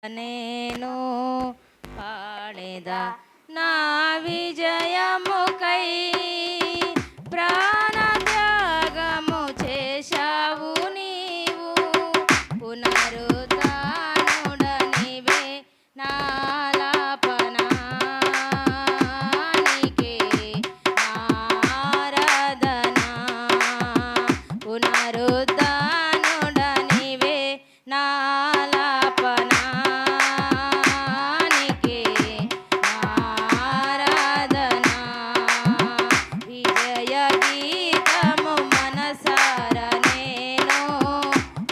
నేను పాడేదా నా విజయముకై ప్రాణత్యాగము చేశావు నీవు పునరుద్ధానుడనివే నాలాపనానికే ఆరాధన పునరుద్ధానుడనివే నాలాపనానికే ఆరాధన విజయ గీతము మనసార నేను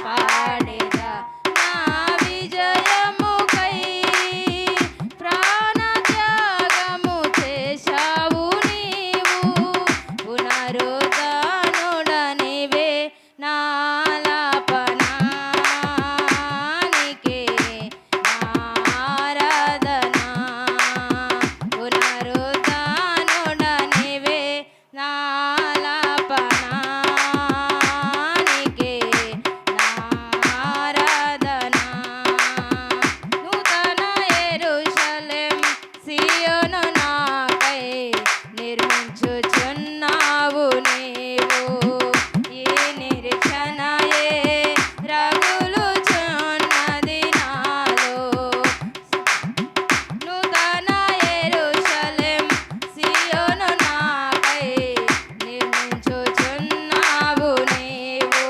పాడేదా నా విజయముకై ప్రాణత్యాగము చేశావు నీవు పునరుద్ధానుడనివే నాలాపనానికే ఆరాధన పునరుద్ధానుడనివే నాలాపనానికే ఆరాధన నూతన యెరూషలేం సీయోను నాకై నిర్మించుచున్నావు నీవు ఈ నిరీక్షణయే రగులుచున్నది నాలో నూతన యెరూషలేం సీయోను నాకై నిర్మించుచున్నావు నీవు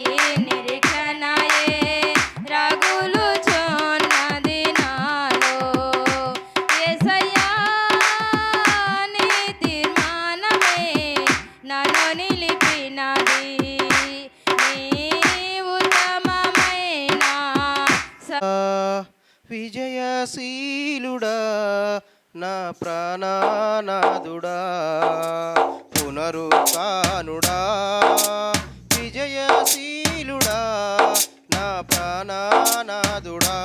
ఈ నిరీక్షణయే రగులుచున్నది నాలో యేసయ్యా నీ తీర్మానమే నన్ను నిలిపినది నీ ఉత్తమమైన విజయశీలుడా నా ప్రాణనాథుడా పునరుత్థానుడా విజయశీలుడా నా ప్రాణనాథుడా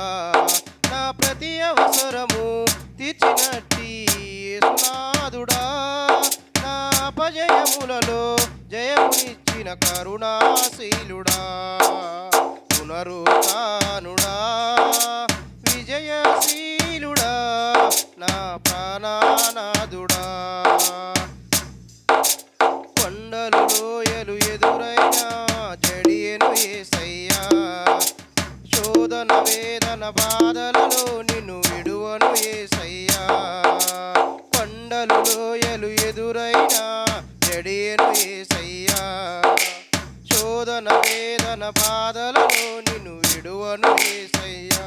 నా ప్రతి అవసరము తీర్చినట్టి యేసునాథుడా నా అపజయములలో జయమునిచ్చిన కరుణాశీలుడా పునరుత్థానుడా విజయశీలుడా నా ప్రాణనాథుడా కొండలు లోయలు ఎదురైనా జడియను యేసయ్యా శోధన వేదన బాధలలో నిన్ను విడువను యేసయ్యా కొండలు లోయలు ఎదురైనా జడియను యేసయ్యా శోధన వేదన బాధలలో నిన్ను విడువను యేసయ్యా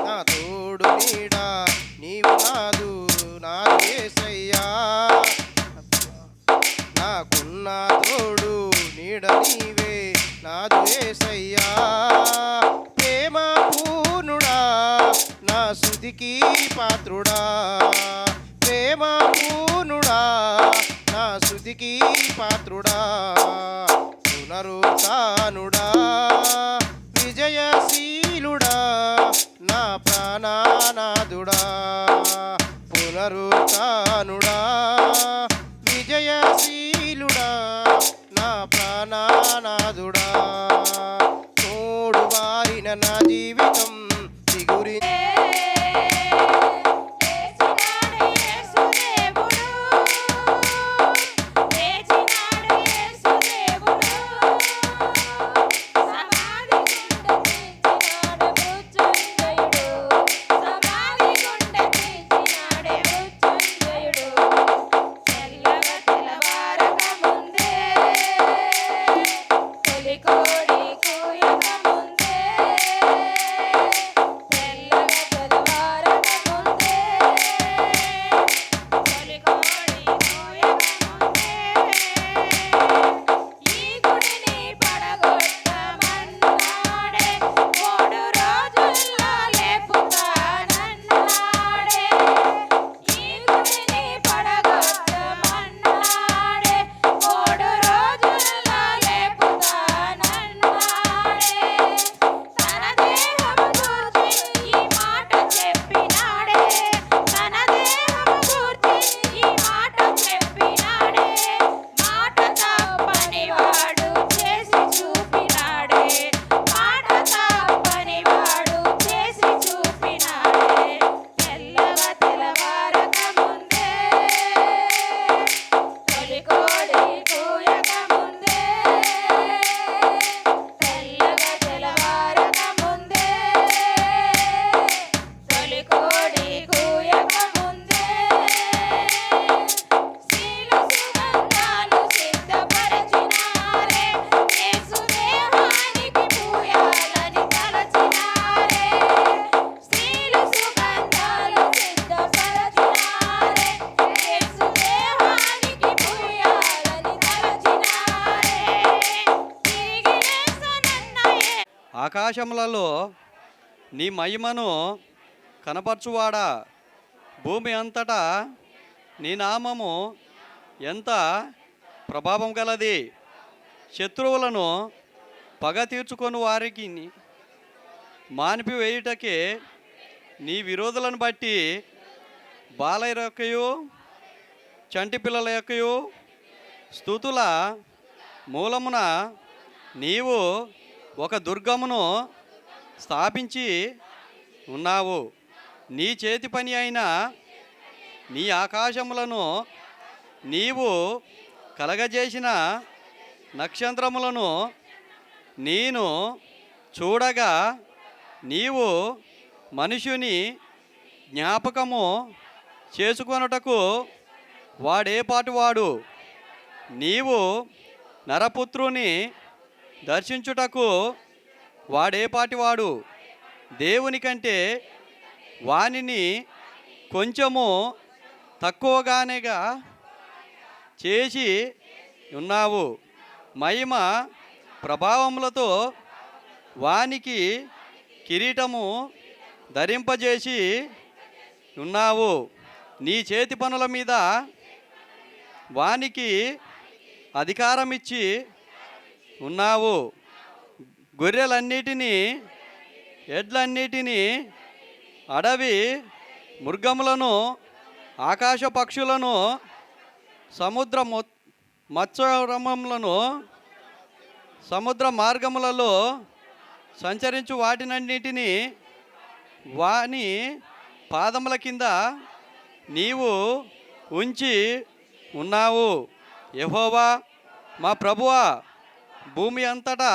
నా తోడు నీడా నీవు నాదు యేసయ్యా నాకున్న తోడు నీడ నీవే నాదు యేసయ్యా ప్రేమ పూర్ణుడా నా స్తుతికి పాత్రుడా ప్రేమ పూర్ణుడా నా స్తుతికి పాత్రుడా పునరుత్థానుడా విజయశీలుడా నా ప్రాణనాథుడా పునరుత్థానుడా విజయశీలుడా నా ప్రాణనాథుడా తోడు వారిన నా జీవితం చిగురి సమాధి ఆకాశములలో నీ మహిమను కనపరచువాడా, భూమి అంతటా నీ నామము ఎంత ప్రభావం గలది. శత్రువులను పగ తీర్చుకొని వారికి మానిపివేయుటకే నీ విరోధులను బట్టి బాలల యొక్కయు చంటి పిల్లల యొక్కయు స్తుతుల మూలమున నీవు ఒక దుర్గమును స్థాపించి ఉన్నావు. నీ చేతి పని అయిన నీ ఆకాశములను నీవు కలగజేసిన నక్షత్రములను నేను చూడగా, నీవు మనుషుని జ్ఞాపకము చేసుకొనుటకు వాడేపాటివాడు, నీవు నరపుత్రుని దర్శించుటకు వాడేపాటివాడు. దేవుని కంటే వానిని కొంచెము తక్కువగానేగా చేసి ఉన్నావు. మహిమ ప్రభావములతో వానికి కిరీటము ధరింపజేసి ఉన్నావు. నీ చేతి పనుల మీద వానికి అధికారం ఇచ్చి ఉన్నావు. గొర్రెలన్నిటినీ, ఎడ్లన్నిటినీ, అడవి మృగములను, ఆకాశ పక్షులను, సముద్ర మత్స్యరమములను, సముద్ర మార్గములలో సంచరించు వాటినన్నిటినీ వాని పాదముల కింద నీవు ఉంచి ఉన్నావు. యెహోవా మా ప్రభువా, భూమి అంతటా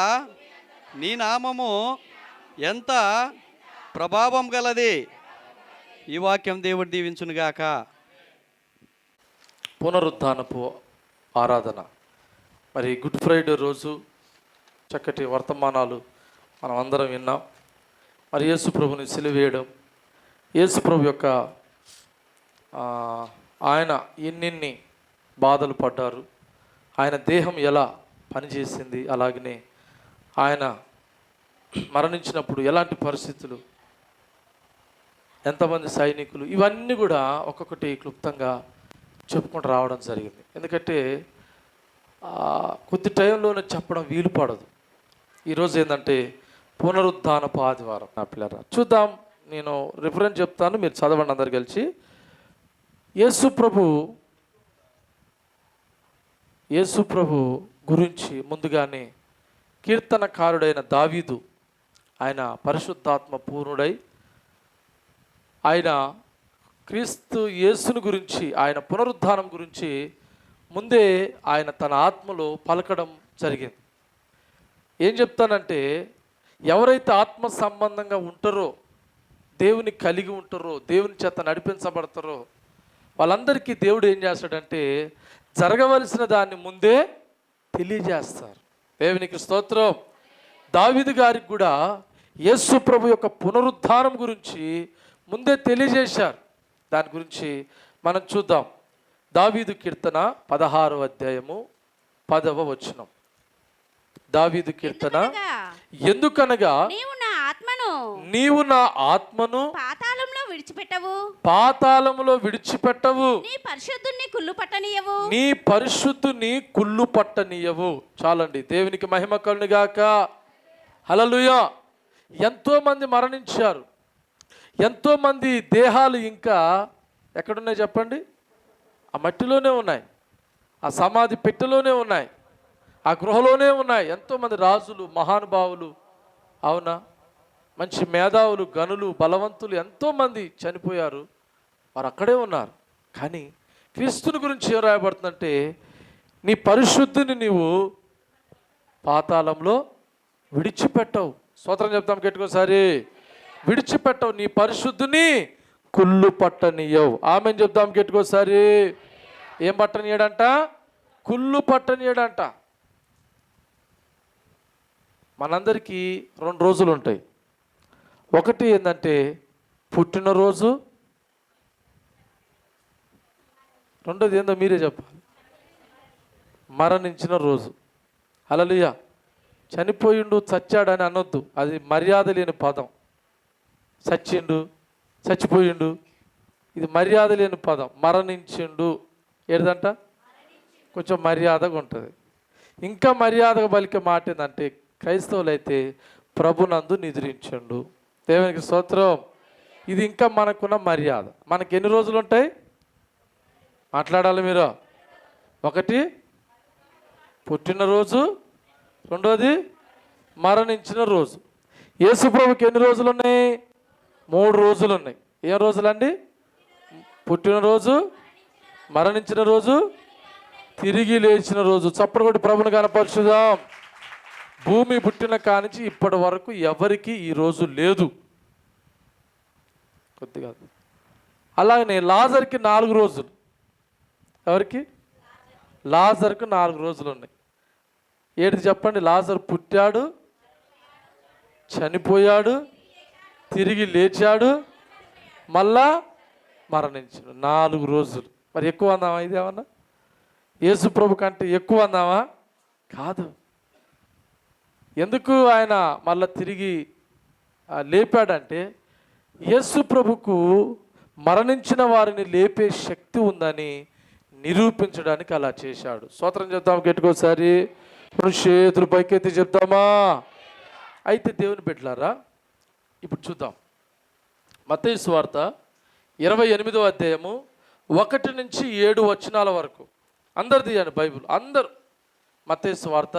నీ నామము ఎంత ప్రభావం గలది. ఈ వాక్యం దేవుడు దీవించునుగాక. పునరుద్ధానపు ఆరాధన. మరి గుడ్ ఫ్రైడే రోజు చక్కటి వర్తమానాలు మనం అందరం విన్నాం. మరి యేసు ప్రభుని సిలువేయడం, యేసు ప్రభు యొక్క ఆయన ఎన్నెన్ని బాధలు పడ్డారు, ఆయన దేహం ఎలా పనిచేసింది, అలాగనే ఆయన మరణించినప్పుడు ఎలాంటి పరిస్థితులు, ఎంతమంది సైనికులు, ఇవన్నీ కూడా ఒక్కొక్కటి క్లుప్తంగా చెప్పుకుంటూ రావడం జరిగింది. ఎందుకంటే కొద్ది టైంలోనే చెప్పడం వీలు పడదు. ఈరోజు ఏంటంటే పునరుద్ధానపు ఆదివారం. నా పిల్లరా చూద్దాం, నేను రిఫరెన్స్ చెప్తాను, మీరు చదవండి అందరు కలిసి. యేసు ప్రభు గురించి ముందుగానే కీర్తనకారుడైన దావీదు, ఆయన పరిశుద్ధాత్మ పూర్ణుడై ఆయన క్రీస్తు యేసును గురించి, ఆయన పునరుద్ధానం గురించి ముందే ఆయన తన ఆత్మలో పలకడం జరిగింది. ఏం చెప్తానంటే, ఎవరైతే ఆత్మ సంబంధంగా ఉంటారో, దేవుని కలిగి ఉంటారో, దేవుని చేత నడిపించబడతారో, వాళ్ళందరికీ దేవుడు ఏం చేస్తాడంటే జరగవలసిన దాన్ని ముందే తెలియజేస్తారు. దేవునికి స్తోత్రం. దావీదు గారికి కూడా యేసు ప్రభు యొక్క పునరుద్ధానం గురించి ముందే తెలియజేశారు. దాని గురించి మనం చూద్దాం. దావీదు కీర్తన 16వ అధ్యాయము 10వ వచనం. దావీదు కీర్తన, ఎందుకనగా నీవు నా ఆత్మను పాతాళములో విడిచిపెట్టవు, నీ పరిశుద్ధుని కుళ్ళు పట్టనీయవు. చాలండి, దేవునికి మహిమ కలుగుగాక. హల్లెలూయా. ఎంతో మంది మరణించారు, ఎంతో మంది దేహాలు ఇంకా ఎక్కడున్నాయి చెప్పండి? ఆ మట్టిలోనే ఉన్నాయి, ఆ సమాధి పెట్టెలోనే ఉన్నాయి, ఆ గృహలోనే ఉన్నాయి. ఎంతోమంది రాజులు, మహానుభావులు, అవునా, మంచి మేధావులు, గనులు, బలవంతులు ఎంతోమంది చనిపోయారు, వారు అక్కడే ఉన్నారు. కానీ క్రీస్తుని గురించి ఏం రాయబడుతుందంటే, నీ పరిశుద్ధిని నీవు పాతాళంలో విడిచిపెట్టవు. స్తోత్రం చెప్తాం గట్టికోసారి. విడిచిపెట్టవు, నీ పరిశుద్ధిని కుళ్ళు పట్టనీయవు. ఆమెను చెప్తాం గట్టికోసారి. ఏం పట్టనీయడంట? కుళ్ళు పట్టనీయడంట. మనందరికీ 2 రోజులు ఉంటాయి. ఒకటి ఏంటంటే పుట్టినరోజు, రెండోది ఏందో మీరే చెప్పాలి, మరణించిన రోజు. హల్లెలూయా. చనిపోయిండు చచ్చాడని అనొద్దు, అది మర్యాద లేని పదం. చచ్చిండు, చచ్చిపోయిండు, ఇది మర్యాద లేని పదం. మరణించిండు ఏదంట కొంచెం మర్యాదగా ఉంటుంది. ఇంకా మర్యాదగా పలికే మాట ఏంటంటే క్రైస్తవులైతే ప్రభునందు నిద్రించండు. దేవునికి స్తోత్రం. ఇది ఇంకా మనకున్న మర్యాద. మనకి ఎన్ని రోజులు ఉంటాయి మాట్లాడాలి మీరు? ఒకటి పుట్టినరోజు, రెండోది మరణించిన రోజు. యేసు ప్రభుకి ఎన్ని రోజులు ఉన్నాయి? 3 రోజులు ఉన్నాయి. ఏం రోజులండి? పుట్టినరోజు, మరణించిన రోజు, తిరిగి లేచిన రోజు. చప్పటి కొట్టి ప్రభుని కనపరచుదాం. భూమి పుట్టిన కానించి ఇప్పటి వరకు ఎవరికి ఈ రోజు లేదు. కొద్దిగా అలాగనే లాజర్కి 4 రోజులు. ఎవరికి? లాజర్కు 4 రోజులు ఉన్నాయి. ఏది చెప్పండి? లాజర్ పుట్టాడు, చనిపోయాడు, తిరిగి లేచాడు, మళ్ళా మరణించాడు. 4 రోజులు. మరి ఎక్కువ అందామా? ఇదేమన్నా యేసు ప్రభు కంటే ఎక్కువ అందామా? కాదు. ఎందుకు ఆయన మళ్ళా తిరిగి లేపాడంటే యేసు ప్రభుకు మరణించిన వారిని లేపే శక్తి ఉందని నిరూపించడానికి అలా చేశాడు. స్తోత్రం చెప్తాం గట్టికోసారి. చేతులు పైకెత్తి చెప్తామా? అయితే దేవుని బిడ్డలారా, ఇప్పుడు చూద్దాం మత్తయి సువార్త 28వ అధ్యాయము 1 నుంచి 7 వచనాల వరకు. అందరు తీయండి బైబిల్, అందరు. మత్తయి సువార్త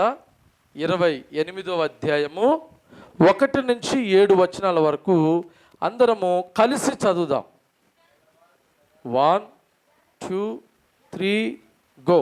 28వ అధ్యాయము 1 నుంచి 7 వచనాల వరకు అందరము కలిసి చదువుదాం. 1, 2, 3 గో.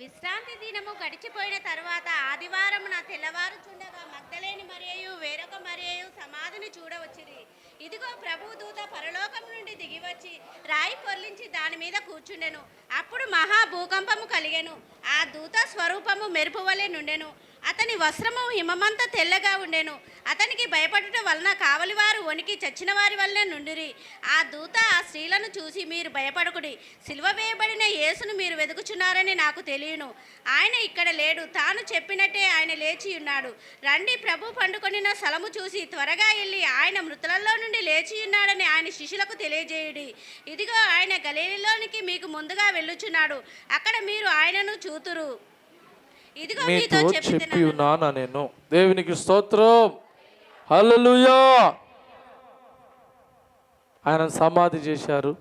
విశ్రాంతి దినము గడిచిపోయిన తరువాత ఆదివారమున తెల్లవారుచుండగా మగ్దలేని మరియయు వేరొక మరియయు సమాధిని చూడవచ్చిరి. ఇదిగో ప్రభువు దూత పరలోకం నుండి దిగివచ్చి రాయి పొర్లించి దాని మీద కూర్చుండెను. అప్పుడు మహా భూకంపము కలిగెను. ఆ దూత స్వరూపము మెరుపు వలె నుండెను. అతని వస్త్రము హిమమంత తెల్లగా ఉండెను. అతనికి భయపడుట వలన కావలివారు వణికి చచ్చిన వారి వల్లే నుండిరి. ఆ దూత ఆ స్త్రీలను చూసి, మీరు భయపడకుడి, సిలువ వేయబడిన యేసును మీరు వెతుకుచున్నారని నాకు తెలియను. ఆయన ఇక్కడ లేడు, తాను చెప్పినట్టే ఆయన లేచి ఉన్నాడు. రండి, ప్రభు పండుకొనిన స్థలము చూసి త్వరగా వెళ్ళి ఆయన మృతులలో నుండి లేచి ఉన్నాడని ఆయన శిష్యులకు తెలియజేయుడి. ఇదిగో ఆయన గలిలయలోనికి మీకు ముందుగా వెళ్ళుచున్నాడు, అక్కడ మీరు ఆయనను చూతురు. ఇదిగో మీతో చెప్పి ఉన్నానా నేను. దేవునికి స్తోత్రం. హల్లెలూయా. ఆయన సమాధి చేశారు.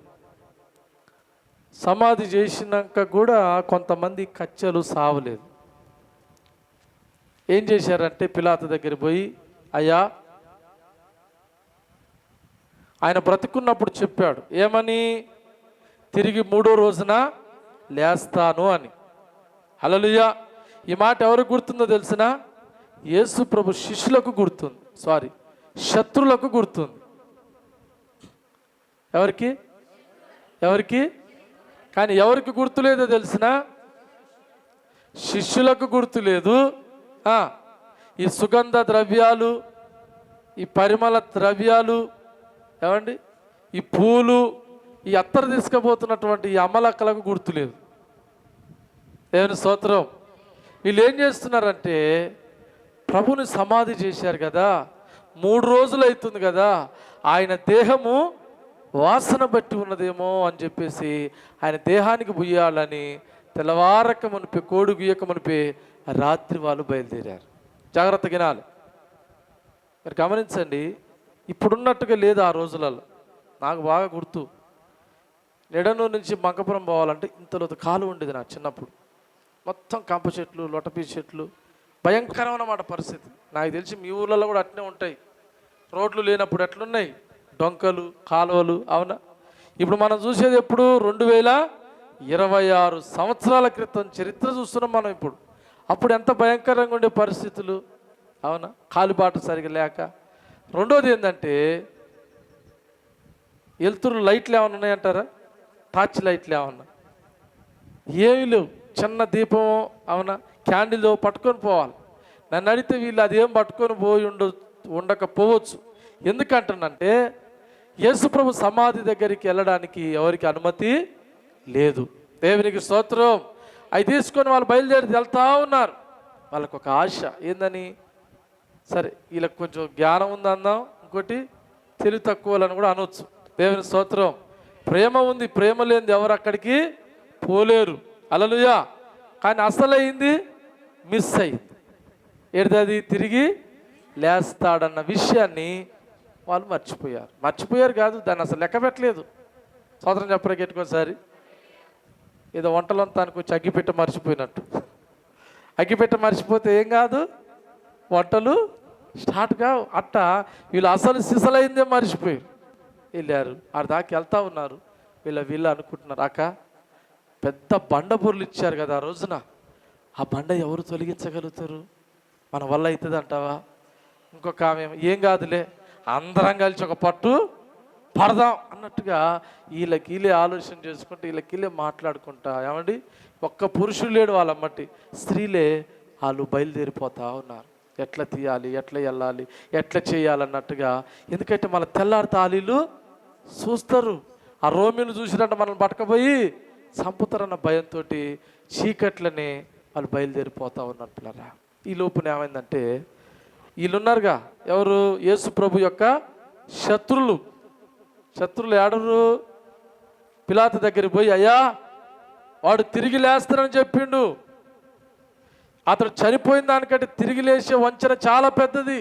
సమాధి చేసినాక కూడా కొంతమంది కచ్చలు సావలేదు. ఏం చేశారంటే పిలాతు దగ్గర పోయి, అయ్యా, ఆయన బ్రతుకున్నప్పుడు చెప్పాడు ఏమని? తిరిగి 3వ రోజున లేస్తాను అని. హల్లెలూయా. ఈ మాట ఎవరికి గుర్తుందో తెలిసిన? యేసు ప్రభు శిష్యులకు గుర్తుంది, శత్రులకు గుర్తుంది. ఎవరికి? కానీ ఎవరికి గుర్తులేదో తెలిసిన? శిష్యులకు గుర్తులేదు. ఈ సుగంధ ద్రవ్యాలు, ఈ పరిమళ ద్రవ్యాలు, ఏమండి, ఈ పూలు, ఈ అత్తరు తీసుకుపోతున్నటువంటి ఈ అమలక్కలకు గుర్తులేదు. దేవుని స్తోత్రం. వీళ్ళు ఏం చేస్తున్నారంటే ప్రభుని సమాధి చేశారు కదా, 3 రోజులు అవుతుంది కదా, ఆయన దేహము వాసన బట్టి ఉన్నదేమో అని చెప్పేసి ఆయన దేహానికి బుయ్యాలని తెల్లవారక మునిపే, కోడి గుయ్యక మునిపే రాత్రి వాళ్ళు బయలుదేరారు. జాగ్రత్త వినాలి. మీరు గమనించండి, ఇప్పుడున్నట్టుగా లేదు ఆ రోజులలో. నాకు బాగా గుర్తు, నిడనూరు నుంచి మంకపురం పోవాలంటే ఇంతలో కాలు ఉండేది నాకు చిన్నప్పుడు. మొత్తం కంప చెట్లు, లొటపీ చెట్లు, భయంకరమైన పరిస్థితి. నాకు తెలిసి మీ ఊళ్ళలో కూడా అట్నే ఉంటాయి. రోడ్లు లేనప్పుడు ఎట్లున్నాయి, డొంకలు, కాలువలు. అవునా? ఇప్పుడు మనం చూసేది ఎప్పుడు? 2026 సంవత్సరాల క్రితం చరిత్ర చూస్తున్నాం మనం ఇప్పుడు. అప్పుడు ఎంత భయంకరంగా ఉండే పరిస్థితులు. అవునా? కాలుబాట సరిగా లేక. రెండోది ఏంటంటే వెలుతురు లైట్లు ఏమైనా ఉన్నాయంటారా? టార్చ్ లైట్లు ఏమన్నా? ఏమీ లేవు. చిన్న దీపం, అవునా, క్యాండిల్ పట్టుకొని పోవాలి. నన్ను అడిగితే వీళ్ళు అదేం పట్టుకొని పోయి ఉండకపోవచ్చు. ఎందుకంటానంటే యేసుప్రభు సమాధి దగ్గరికి వెళ్ళడానికి ఎవరికి అనుమతి లేదు. దేవునికి స్తోత్రం. అవి తీసుకొని వాళ్ళు బయలుదేరి వెళ్తూ ఉన్నారు. వాళ్ళకు ఒక ఆశ ఏందని? సరే వీళ్ళకి కొంచెం జ్ఞానం ఉంది అందాం, ఇంకోటి తెలివి తక్కువలని కూడా అనొచ్చు. దేవుని స్తోత్రం. ప్రేమ ఉంది, ప్రేమ లేనిది ఎవరు అక్కడికి పోలేరు. హల్లెలూయా. కానీ అసలైంది మిస్ అయింది. ఏది తిరిగి లేస్తాడన్న విషయాన్ని వాళ్ళు మర్చిపోయారు కాదు, దాన్ని అసలు లెక్క పెట్టలేదు. స్తోత్రం చెప్పరా గెట్టుకోసారి. ఏదో వంటలంతానికి వచ్చి అగ్గిపెట్ట మర్చిపోయినట్టు. అగ్గిపెట్ట మర్చిపోతే ఏం కాదు, వంటలు స్టార్ట్ కావు. అట్ట వీళ్ళు అసలు సిసలైందే మర్చిపోయారు. వెళ్ళారు, ఆడి దాకా వెళ్తా ఉన్నారు. వీళ్ళు అనుకుంటున్నారు, అక్క పెద్ద బండ బుర్రలు ఇచ్చారు కదా ఆ రోజున, ఆ బండ ఎవరు తొలగించగలుగుతారు, మన వల్ల అవుతుంది అంటావా? ఇంకొక ఆమె ఏం కాదులే, అందరం కలిసి ఒక పట్టు పడదాం అన్నట్టుగా వీళ్ళే ఆలోచన చేసుకుంటూ వీళ్ళే మాట్లాడుకుంటా. ఏమండి, ఒక్క పురుషుడు లేడు వాళ్ళమ్మటి, స్త్రీలే వాళ్ళు బయలుదేరిపోతా ఉన్నారు. ఎట్లా తీయాలి, ఎట్లా వెళ్ళాలి, ఎట్లా చేయాలన్నట్టుగా. ఎందుకంటే మన తెల్లారి తాళీలు చూస్తారు. ఆ రోమిను చూసినట్టు మనల్ని పట్టకపోయి చంపుతారన్న భయంతో చీకట్లనే వాళ్ళు బయలుదేరిపోతా ఉన్నారు పిల్లరా. ఈ లోపున ఏమైందంటే వీళ్ళున్నారుగా, ఎవరు, యేసు ప్రభు యొక్క శత్రులు ఏడరు. పిలాతు దగ్గరికి పోయి, అయ్యా వాడు తిరిగి లేస్తానని చెప్పిండు, అతడు చనిపోయిన దానికంటే తిరిగి లేచే వంచన చాలా పెద్దది,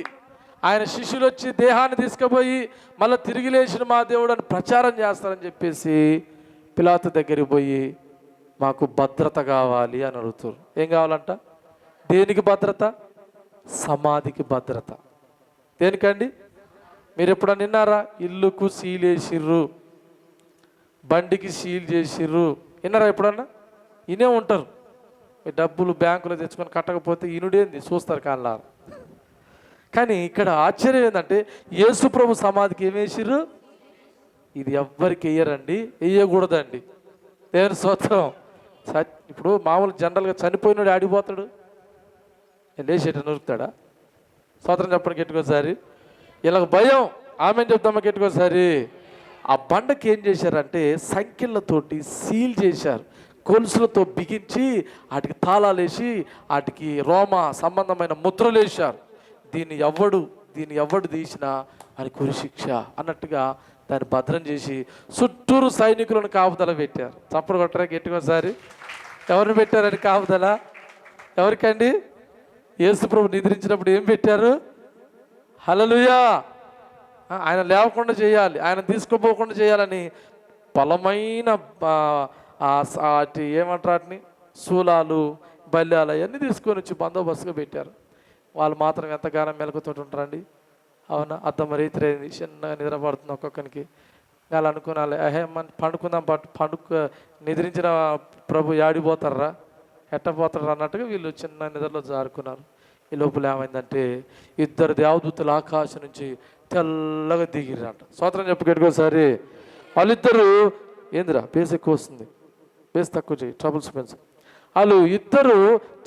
ఆయన శిష్యులు వచ్చి దేహాన్ని తీసుకుపోయి మళ్ళీ తిరిగి లేచిన మా దేవుడు అని ప్రచారం చేస్తారని చెప్పేసి పిలాతు దగ్గరికి పోయి మాకు భద్రత కావాలి అని అడుగుతారు. ఏం కావాలంట? దేనికి భద్రత? సమాధికి భద్రత. దేనికండి? మీరు ఎప్పుడన్నా విన్నారా? ఇల్లుకు సీల్ వేసిర్రు, బండికి సీల్ చేసిర్రు, విన్నారా ఎప్పుడన్నా? ఇనే ఉంటారు. మీ డబ్బులు బ్యాంకులో తెచ్చుకొని కట్టకపోతే ఈనుడేంది చూస్తారు కాళ్ళ. కానీ ఇక్కడ ఆశ్చర్యం ఏంటంటే యేసు ప్రభు సమాధికి ఏం వేసిర్రు? ఇది ఎవ్వరికి వేయరండి, వేయకూడదండి. దేవుని స్తోత్రం. ఇప్పుడు మామూలు జనరల్గా చనిపోయినాడు ఆడిపోతాడు, లేచేట నరుకుతాడా? స్తోత్రం చెప్పండి గట్టికోసారి. ఇలా భయం. ఆమె చెప్తామా గట్టికోసారి. ఆ బండకి ఏం చేశారంటే సంఖ్యలతోటి సీల్ చేశారు, గొలుసులతో బిగించి వాటికి తాళాలు వేసి వాటికి రోమ సంబంధమైన ముద్రలు వేశారు. దీన్ని ఎవడు తీసినా అని కురి శిక్ష అన్నట్టుగా దాన్ని భద్రం చేసి చుట్టూరు సైనికులను కాపుదల పెట్టారు. చప్పుడు కొట్టరా గట్టికోసారి. ఎవరిని పెట్టారని కాపుదల? ఎవరికండి? యేసు ప్రభు నిద్రించినప్పుడు ఏం పెట్టారు? హల్లెలూయా. ఆయన లేవకుండా చేయాలి, ఆయన తీసుకుపోకుండా చేయాలని బలమైన ఏమంటారు వాటిని, శూలాలు, బల్యాలు అవన్నీ తీసుకొని వచ్చి బందోబస్తుగా పెట్టారు. వాళ్ళు మాత్రం ఎంతగానో మెలకుతో ఉంటారండి. అవునా? అద్దం రీతిరైంది, చిన్నగా నిద్రపడుతుంది ఒక్కొక్కరికి. వాళ్ళు అనుకున్నాలి, మన పండుకుందాం, నిద్రించిన ప్రభు యాడిపోతారా, ఎట్టపోతారా అన్నట్టుగా వీళ్ళు చిన్న నిద్రలో జారుకున్నారు. ఈ లోపల ఏమైందంటే ఇద్దరు దేవదూతలు ఆకాశం నుంచి తెల్లగా దిగిరంట. స్తోత్రం చెప్పుకోసారి. వాళ్ళిద్దరు ఏందిరా బేస్ ఎక్కువ వస్తుంది, బేస్ తక్కువ చేయి, ట్రబుల్స్ పెంచు. వాళ్ళు ఇద్దరు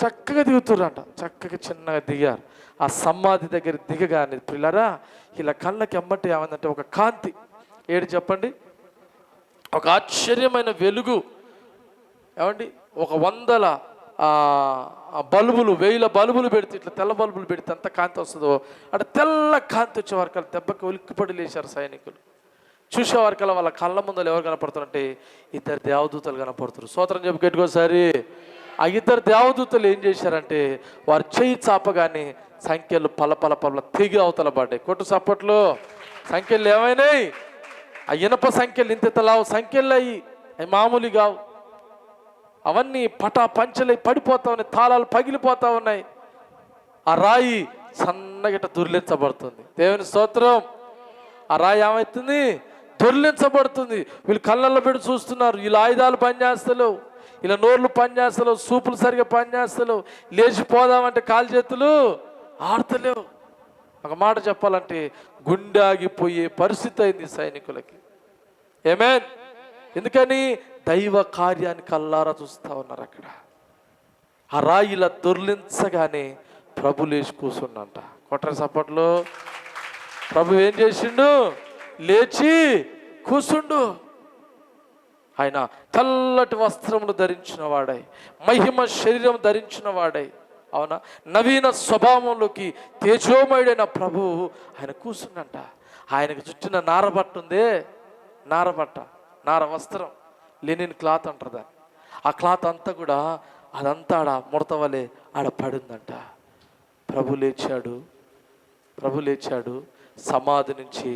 చక్కగా దిగుతుర్రంట. చక్కగా చిన్నగా దిగారు. ఆ సమాధి దగ్గర దిగగానే పిల్లరా ఇలా కళ్ళకి ఎమ్మటి ఏమైందంటే ఒక కాంతి. ఏడు చెప్పండి, ఒక ఆశ్చర్యమైన వెలుగు. ఏమండి, ఒక 100 బల్బులు, 1000 బల్బులు పెడితే, ఇట్లా తెల్ల బల్బులు పెడితే ఎంత కాంతి వస్తుందో అటు తెల్ల కాంతి వచ్చే వరకలు దెబ్బకి ఉలిక్కిపడి లేచారు సైనికులు. చూసే వరకల్లా వాళ్ళ కళ్ళ ముందర ఎవరు కనపడుతారంటే ఇద్దరు దేవదూతలు కనపడుతారు. స్తోత్రం చెప్పి గట్టికోసారి. ఆ ఇద్దరు దేవదూతలు ఏం చేశారంటే వారు చెయ్యి చాపగానే సంఖ్యలు పల తెగి అవతల పడ్డాయి. కొట్టు చప్పట్లో. సంఖ్యలు ఏమైనాయి? ఆ ఇనప సంఖ్యలు ఇంతలావు సంఖ్యలు అవి మామూలు కావు. అవన్నీ పంచలై పడిపోతా ఉన్నాయి, తాళాలు పగిలిపోతా ఉన్నాయి. ఆ రాయి సన్నగిట దొర్లించబడుతుంది. దేవుని స్తోత్రం. ఆ రాయి ఏమవుతుంది? దొర్లించబడుతుంది. వీళ్ళు కళ్ళల్లో పెట్టి చూస్తున్నారు. వీళ్ళ ఆయుధాలు పనిచేస్తలేవు, ఇలా నోర్లు పనిచేస్తలేవు, సూపులు సరిగా పనిచేస్తలేవు, లేచిపోదామంటే కాలు చేతులు ఆడతలేవు. ఒక మాట చెప్పాలంటే గుండె ఆగిపోయే పరిస్థితి అయింది సైనికులకి. ఆమేన్. ఎందుకని? దైవ కార్యాన్ని కల్లారా చూస్తూ ఉన్నారు. అక్కడ ఆ రాయిలా దొర్లించగానే ప్రభు లేచి కూర్చుండంట. కొట్టర సప్పట్లో. ప్రభు ఏం చేసిండు? లేచి కూర్చుండు. ఆయన తెల్లటి వస్త్రములు ధరించిన వాడై, మహిమ శరీరం ధరించిన వాడై, అవునా? నవీన స్వభావంలోకి తేజోమయుడైన ప్రభు ఆయన కూర్చుందంట. ఆయనకు చుట్టిన నారబట్ట ఉందే, నారబట్ట, నార వస్త్రం, లెనిన్ క్లాత్ అంటారు దాన్ని. ఆ క్లాత్ అంతా కూడా అదంతా ఆడ ముడతవలే ఆడ పడిందంట. ప్రభు లేచాడు, సమాధి నుంచి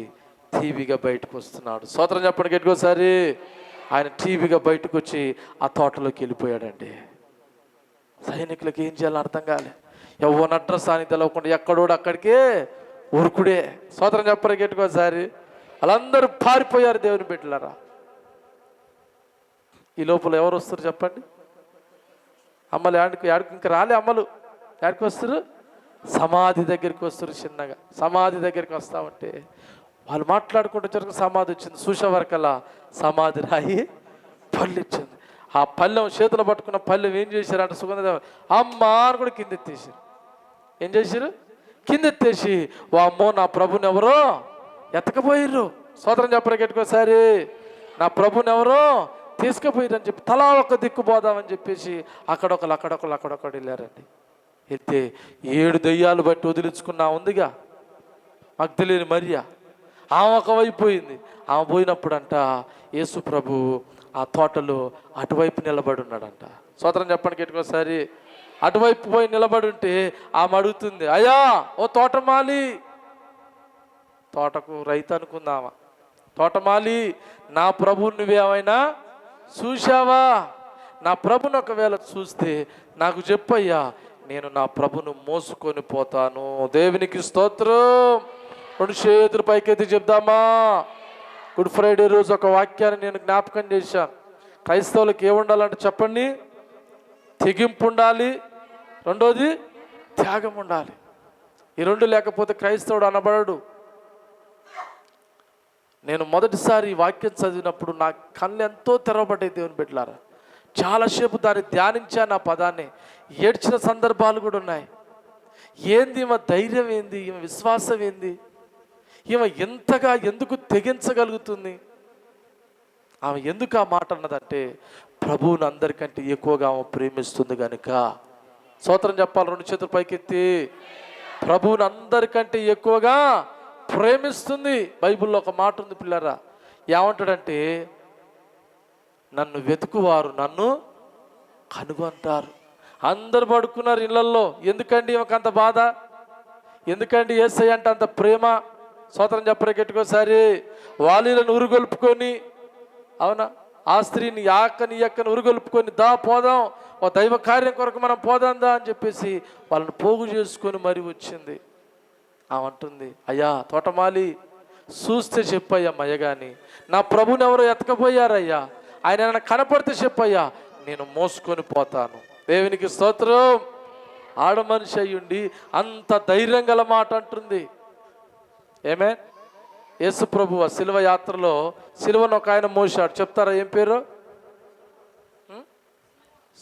టీవీగా బయటకు వస్తున్నాడు. స్తోత్రం చెప్పండి గట్టికోసారి. ఆయన టీవీగా బయటకు వచ్చి ఆ తోటలోకి వెళ్ళిపోయాడండి. సైనికులకి ఏం చేయాలో అర్థం కాలే. ఎవరిని అడ్రస్ అని తెలవకుండా ఎక్కడోడు అక్కడికే ఉరుకుడే. స్తోత్రం చెప్పండి గట్టికోసారి. వాళ్ళందరూ పారిపోయారు దేవుని బిడ్డలారా. ఈ లోపల ఎవరు వస్తారు చెప్పండి? అమ్మలు యాడికి ఇంకా రాలే. అమ్మలు యాడికి వస్తారు? సమాధి దగ్గరికి వస్తారు. చిన్నగా సమాధి దగ్గరికి వస్తామంటే వాళ్ళు మాట్లాడుకుంటూ జరుగు సమాధి వచ్చింది. చూసేవరకల్లా సమాధి రాయి పళ్ళు ఇచ్చింది. ఆ పళ్ళెం చేతులు పట్టుకున్న పళ్ళెం ఏం చేశారంటే సుగంధ అమ్మ అని కూడా కింద ఎత్తేసారు. ఏం చేశారు? కింద ఎత్తేసి అమ్మో నా ప్రభుని ఎవరో ఎత్తకపోయిర్రు. స్తోత్రం చెప్పరు గట్టికోసారి. నా ప్రభుని ఎవరో తీసుకుపోయిర్రు అని చెప్పి తలా ఒక దిక్కు పోదామని చెప్పేసి అక్కడొకరు వెళ్ళారండి. వెళ్తే 7 దెయ్యాలు బట్టి వదిలించుకున్నా ఉందిగా మగ్దలేని మరియ, ఆమె ఒకవైపు పోయింది. ఆమె పోయినప్పుడు అంట యేసు ప్రభు ఆ తోటలో అటువైపు నిలబడి ఉన్నాడంట. స్తోత్రం చెప్పండి గట్టికోసారి. అటువైపు పోయి నిలబడి ఉంటే ఆమె అడుగుతుంది, అయ్యా ఓ తోటమాలి, తోటకు రైతు అనుకుందామా, తోటమాలి నా ప్రభు నువ్వేమైనా చూశావా? నా ప్రభుని ఒకవేళ చూస్తే నాకు చెప్పయ్యా, నేను నా ప్రభును మోసుకొని పోతాను. దేవునికి స్తోత్రం. 2 చేతులు పైకెత్తి చెప్దామా? గుడ్ ఫ్రైడే రోజు ఒక వాక్యాన్ని నేను జ్ఞాపకం చేశాను. క్రైస్తవులకు ఏముండాలంటే చెప్పండి, తెగింపు ఉండాలి, రెండోది త్యాగం ఉండాలి. ఈ 2 లేకపోతే క్రైస్తవుడు అనబడడు. నేను మొదటిసారి ఈ వాక్యం చదివినప్పుడు నా కళ్ళు ఎంతో తెరవబడ్డాయి దేవుని బిడ్డలారా. చాలాసేపు దాన్ని ధ్యానించాను. ఆ పదాన్ని ఏడ్చిన సందర్భాలు కూడా ఉన్నాయి. ఏంది ఈమె ధైర్యం, ఏంది ఈమె విశ్వాసం, ఏంది ఈమె ఎంతగా ఎందుకు తెగించగలుగుతుంది, ఆమె ఎందుకు ఆ మాట అన్నదంటే ప్రభువుని అందరికంటే ఎక్కువగా ఆమె ప్రేమిస్తుంది కనుక. స్తోత్రం చెప్పాలి 2 చేతులు పైకెత్తి. ప్రభువుని అందరికంటే ఎక్కువగా ప్రేమిస్తుంది. బైబిల్లో ఒక మాట ఉంది పిల్లరా, ఏమంటాడంటే నన్ను వెతుకువారు నన్ను కనుగొంటారు. అందరు పడుకున్నారు ఇళ్లల్లో. ఎందుకండి ఈమెకు అంత బాధ? ఎందుకండి యేసయ్య అంటే అంత ప్రేమ? స్తోత్రం చెప్పరే గట్టికోసారి. వాలీలను ఉరుగొల్పుకొని, అవునా, ఆ స్త్రీని ఈ అక్కని ఉరుగొల్పుకొని దా పోదాం, ఓ దైవ కార్యం కొరకు మనం పోదాందా అని చెప్పేసి వాళ్ళని పోగు చేసుకొని మరి వచ్చింది. ఆమంటుంది, అయ్యా తోటమాలి చూస్తే చెప్పయ్యా మయ్యగాని, నా ప్రభుని ఎవరో ఎత్తకపోయారయ్యా, ఆయన నన్ను కనపడితే చెప్పయ్యా, నేను మోసుకొని పోతాను. దేవునికి స్తోత్రం. ఆడ మనిషి అయ్యుండి అంత ధైర్యం గల మాట అంటుంది. ఏమే? యేసు ప్రభు ఆ శిలువ యాత్రలో శిలువను ఒక ఆయన మోసాడు. చెప్తారా ఏం పేరు?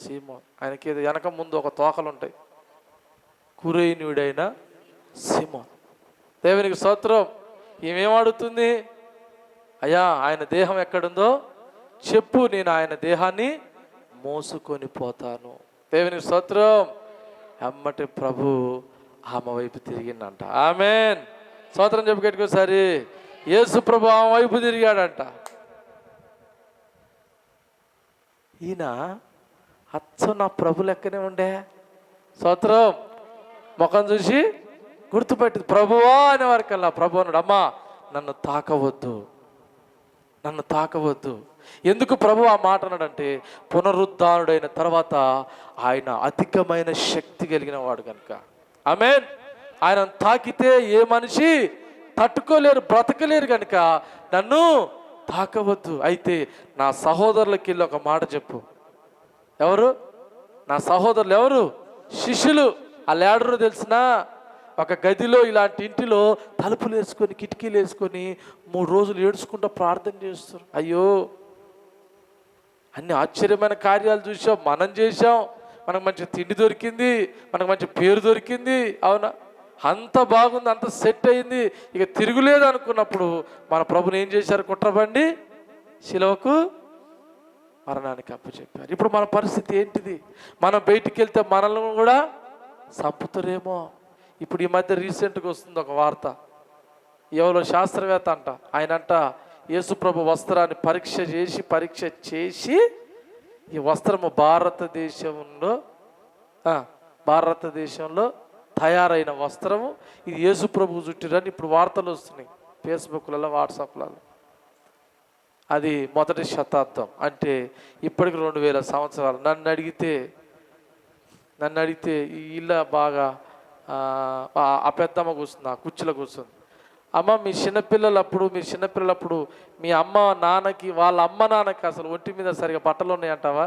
సీమోన్. ఆయనకి ఏదో వెనక ముందు ఒక తోకలు ఉంటాయి. కురేనీయుడైన సీమోన్. దేవునికి స్తోత్రం. ఈమెమడుగుతుంది, అయ్యా ఆయన దేహం ఎక్కడుందో చెప్పు, నేను ఆయన దేహాన్ని మోసుకొని పోతాను. దేవునికి స్తోత్రం. అమ్మటి ప్రభు ఆమె వైపు తిరిగిందంట. ఆమెన్. స్తోత్రం చెప్పు గట్టికోసారి. యేసు ప్రభు ఆమె వైపు తిరిగాడంట. ఈయన అచ్చం నా ప్రభు లెక్కనే ఉండే. స్తోత్రం. ముఖం చూసి గుర్తుపెట్టింది. ప్రభువా అనే వారికల్లా ప్రభు అన్నాడు, అమ్మా నన్ను తాకవద్దు, నన్ను తాకవద్దు. ఎందుకు ప్రభు ఆ మాట అన్నాడంటే పునరుద్ధానుడైన తర్వాత ఆయన అధికమైన శక్తి కలిగిన వాడు కనుక. ఆమేన్. ఆయన తాకితే ఏ మనిషి తట్టుకోలేరు, బ్రతకలేరు కనుక నన్ను తాకవద్దు. అయితే నా సహోదరులకి వెళ్ళి ఒక మాట చెప్పు. ఎవరు నా సహోదరులు? ఎవరు? శిష్యులు. ఆ లేడరు తెలిసిన ఒక గదిలో ఇలాంటి ఇంటిలో తలుపులు వేసుకొని కిటికీలు వేసుకొని 3 రోజులు ఏడ్చుకుంటూ ప్రార్థన చేస్తారు. అయ్యో అన్ని ఆశ్చర్యమైన కార్యాలు చూసాం, మనం చేసాం, మనకు మంచి తిండి దొరికింది, మనకు మంచి పేరు దొరికింది, అవునా, అంత బాగుంది, అంత సెట్ అయింది, ఇక తిరుగులేదు అనుకున్నప్పుడు మన ప్రభుని ఏం చేశారు? కుట్రబండి శిలువకు మరణానికి అప్పచెప్పారు. ఇప్పుడు మన పరిస్థితి ఏంటిది? మనం బయటికి వెళ్తే మనల్ని కూడా చంపుతారేమో. ఇప్పుడు ఈ మధ్య రీసెంట్గా వస్తుంది ఒక వార్త, ఎవరో శాస్త్రవేత్త అంట, ఆయనంట యేసుప్రభు వస్త్రాన్ని పరీక్ష చేసి ఈ వస్త్రము భారతదేశంలో తయారైన వస్త్రము, ఇది యేసుప్రభు చుట్టిరని ఇప్పుడు వార్తలు వస్తున్నాయి ఫేస్బుక్లలో, వాట్సాప్లలో. అది మొదటి శతాబ్దం, అంటే ఇప్పటికి 2000 సంవత్సరాలు. నన్ను అడిగితే ఈ ఇల్లు బాగా ఆ పెద్దమ్మ కూర్చుంది, ఆ కుర్చీలో కూర్చుంది. అమ్మ మీరు చిన్నపిల్లలప్పుడు మీ అమ్మ నాన్నకి, వాళ్ళ అమ్మ నాన్నకి అసలు ఒంటి మీద సరిగా బట్టలు ఉన్నాయంటావా?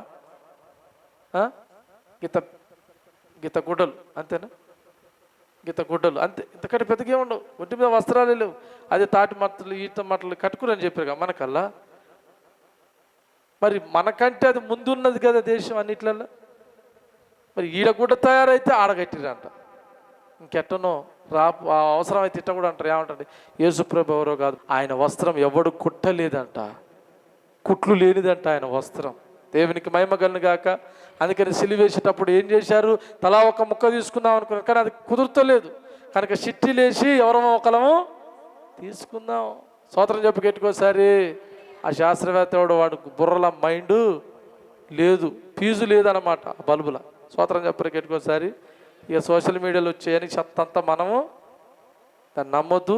గీత గుడ్డలు అంతేనా? గీత గుడ్డలు అంతే, ఇంతకంటే పెద్దగా ఉండవు. ఒంటి మీద వస్త్రాలే లేవు. అదే తాటి మట్టలు ఈత మట్టలు కట్టుకురని చెప్పారు కదా మనకల్లా. మరి మనకంటే అది ముందున్నది కదా దేశం అన్నిట్లలో. మరి ఈడ కూడా తయారైతే ఆడగట్టిరంట. ఇంకెట్టనో అవసరం అయితే ఇట్ట కూడా అంటారు. ఏమంటారు? యేసుప్రభు ఎవరో కాదు, ఆయన వస్త్రం ఎవడు కుట్టలేదంట, కుట్లు లేనిదంట ఆయన వస్త్రం. దేవునికి మహిమ కలుగును గాక. అందుకని సిలువేసేటప్పుడు ఏం చేశారు? తలా ఒక ముక్క తీసుకుందాం అనుకున్నారు, కానీ అది కుదురుతలేదు. కనుక చిట్టీలేసి ఎవరమో ఒకలము తీసుకుందాం. స్తోత్రం చెప్పి గెట్టుకోసారి. ఆ శాస్త్రవేత్త వాడు బుర్రల మైండ్ లేదు, ఫీజు లేదన్నమాట ఆ బల్బుల. స్తోత్రం చెప్పి గెట్టుకోసారి. ఇక సోషల్ మీడియాలో వచ్చేయని చెత్తంతా మనము దాన్ని నమ్మొద్దు.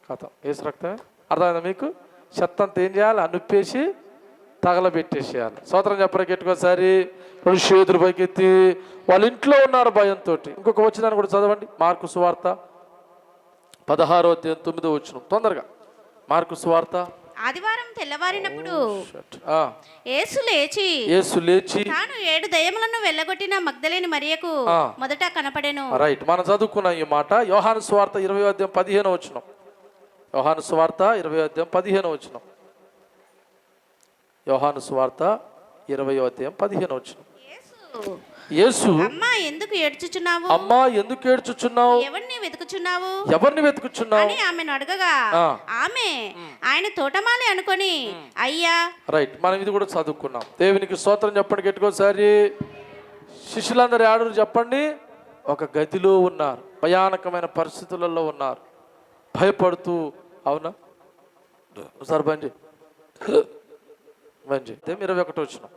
కథ ఏసు రక్తమే. అర్థమైందా మీకు? చెత్తంతా ఏం చేయాలి? అనుప్పేసి తగలబెట్టేసేయాలి. స్తోత్రం చెప్పడానికి ఎట్టుకోసారి. 2 చేతులు పైకెత్తి వాళ్ళ ఇంట్లో ఉన్నారు భయంతో. ఇంకొక వచనాన్ని కూడా చదవండి. మార్కు సువార్త 16వ అధ్యాయం 9వ వచనం. తొందరగా మార్కు సువార్త. ఆదివారం తెల్లవారినప్పుడు యేసు లేచి తాను 7 దయ్యములను వెళ్ళగొట్టిన మగ్దలేని మరియకు మొదట కనపడెను. రైట్, మనం చదువుకున్నాం ఈ మాట. యోహాను సువార్త 20వ అధ్యాయం 15వ వచనం. యోహాను సువార్త 20వ అధ్యాయం 15వ వచనం. యోహాను సువార్త 20వ అధ్యాయం 15వ వచనం. యేసు అమ్మా ఎందుకు ఏడ్చుచున్నావు? ఎవరిని వెతుకుచున్నావు అని ఆమెను అడగగా ఆమె ఆయన తోటమాలి అనుకొని అయ్యా. రైట్, మనం ఇది కూడా చదువుకున్నాం. దేవునికి స్తోత్రం చెప్పండి గట్టికోసారి. శిష్యులందరూ ఆడరు చెప్పండి. ఒక గదిలో ఉన్నారు, భయానకమైన పరిస్థితులలో ఉన్నారు, భయపడుతూ. అవునా సార్? బంజీ 21వ వచనం.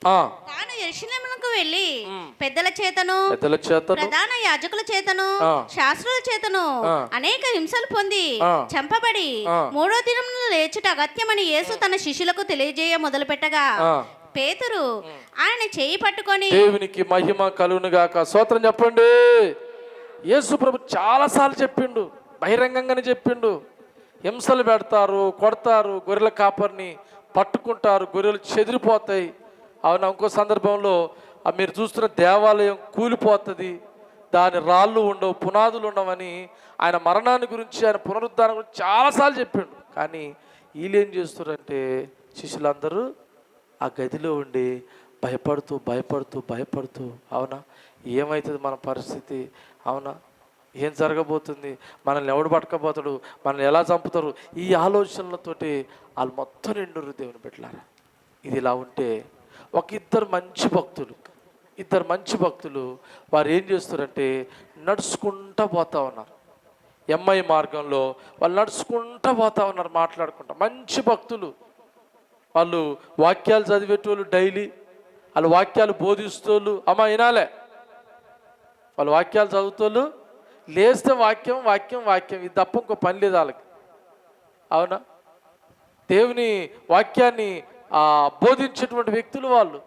తాను యెరూషలేమునకు వెళ్ళి పెద్దల చేతను ప్రధాన యాజకుల చేతను శాస్త్రుల చేతను అనేక హింసలు పొంది చంపబడి 3వ దినమున లేచుట అగత్యమని యేసు తన శిష్యులకు తెలియజేయ మొదలుపెట్టగా పేతురు ఆయన చేయి పట్టుకొని. దేవునికి మహిమ కలుగును గాక. స్తోత్రం చెప్పండి. యేసు ప్రభు చాలాసార్లు చెప్పిండు, బహిరంగంగానే చెప్పిండు. హింసలు పెడతారు, కొడతారు, గొర్రెల కాపరిని పట్టుకుంటారు, గొర్రెలు చెదిరిపోతాయి. అవునా? ఇంకో సందర్భంలో మీరు చూస్తున్న దేవాలయం కూలిపోతుంది, దాని రాళ్ళు ఉండవు, పునాదులు ఉండవని ఆయన మరణాన్ని గురించి, ఆయన పునరుద్ధానం గురించి చాలాసార్లు చెప్పిండు. కానీ వీళ్ళు ఏం చేస్తారంటే శిష్యులందరూ ఆ గదిలో ఉండి భయపడుతూ అవునా ఏమవుతుంది మన పరిస్థితి, అవునా ఏం జరగబోతుంది, మనల్ని ఎవడు పట్టుకపోతాడు, మనల్ని ఎలా చంపుతారు, ఈ ఆలోచనలతోటి వాళ్ళు మొత్తం నిండురు దేవుని బిడ్డలారా. ఇది ఇలా ఉంటే ఇద్దరు మంచి భక్తులు వారు ఏం చేస్తారంటే నడుచుకుంటూ పోతా ఉన్నారు. ఎంఐ మార్గంలో వాళ్ళు నడుచుకుంటూ పోతా ఉన్నారు, మాట్లాడుకుంటా. మంచి భక్తులు వాళ్ళు, వాక్యాలు చదివేటోళ్ళు, డైలీ వాళ్ళు వాక్యాలు బోధిస్తోళ్ళు. అమ్మ వినాలే, వాళ్ళు వాక్యాలు చదువుతోళ్ళు, లేస్తే వాక్యం ఇది తప్ప ఇంకో పని లేదు వాళ్ళకి. అవునా? దేవుని వాక్యాన్ని బోధించేటువంటి వ్యక్తులు వాళ్ళు.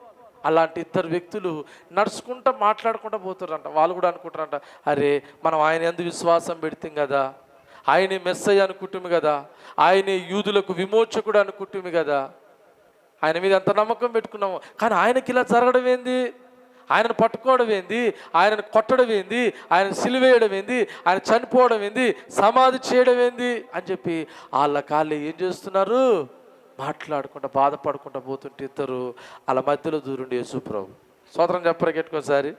అలాంటి ఇద్దరు వ్యక్తులు నడుచుకుంటూ మాట్లాడుకుంటూ పోతారంట. వాళ్ళు కూడా అనుకుంటారంట, అరే మనం ఆయన యందు విశ్వాసం పెడతాం కదా, ఆయనే మెస్సయ్య అనుకుంటుంది కదా, ఆయనే యూదులకు విమోచకుడు అనుకుంటుంది కదా, ఆయన మీద ఎంత నమ్మకం పెట్టుకున్నాము, కానీ ఆయనకి ఇలా జరగడం ఏంది, ఆయనను పట్టుకోవడం ఏంది, ఆయనను కొట్టడం ఏంది, ఆయన సిలువేయడం ఏంది, ఆయన చనిపోవడం ఏంది, సమాధి చేయడం ఏంది అని చెప్పి వాళ్ళ కాళ్ళు ఏం చేస్తున్నారు, మాట్లాడుకుంటూ బాధపడుకుంటూ పోతుంటే ఇద్దరు వాళ్ళ మధ్యలో దూరుండి యేసుప్రభు. స్తోత్రం చెప్పరు గెట్టుకోసారి.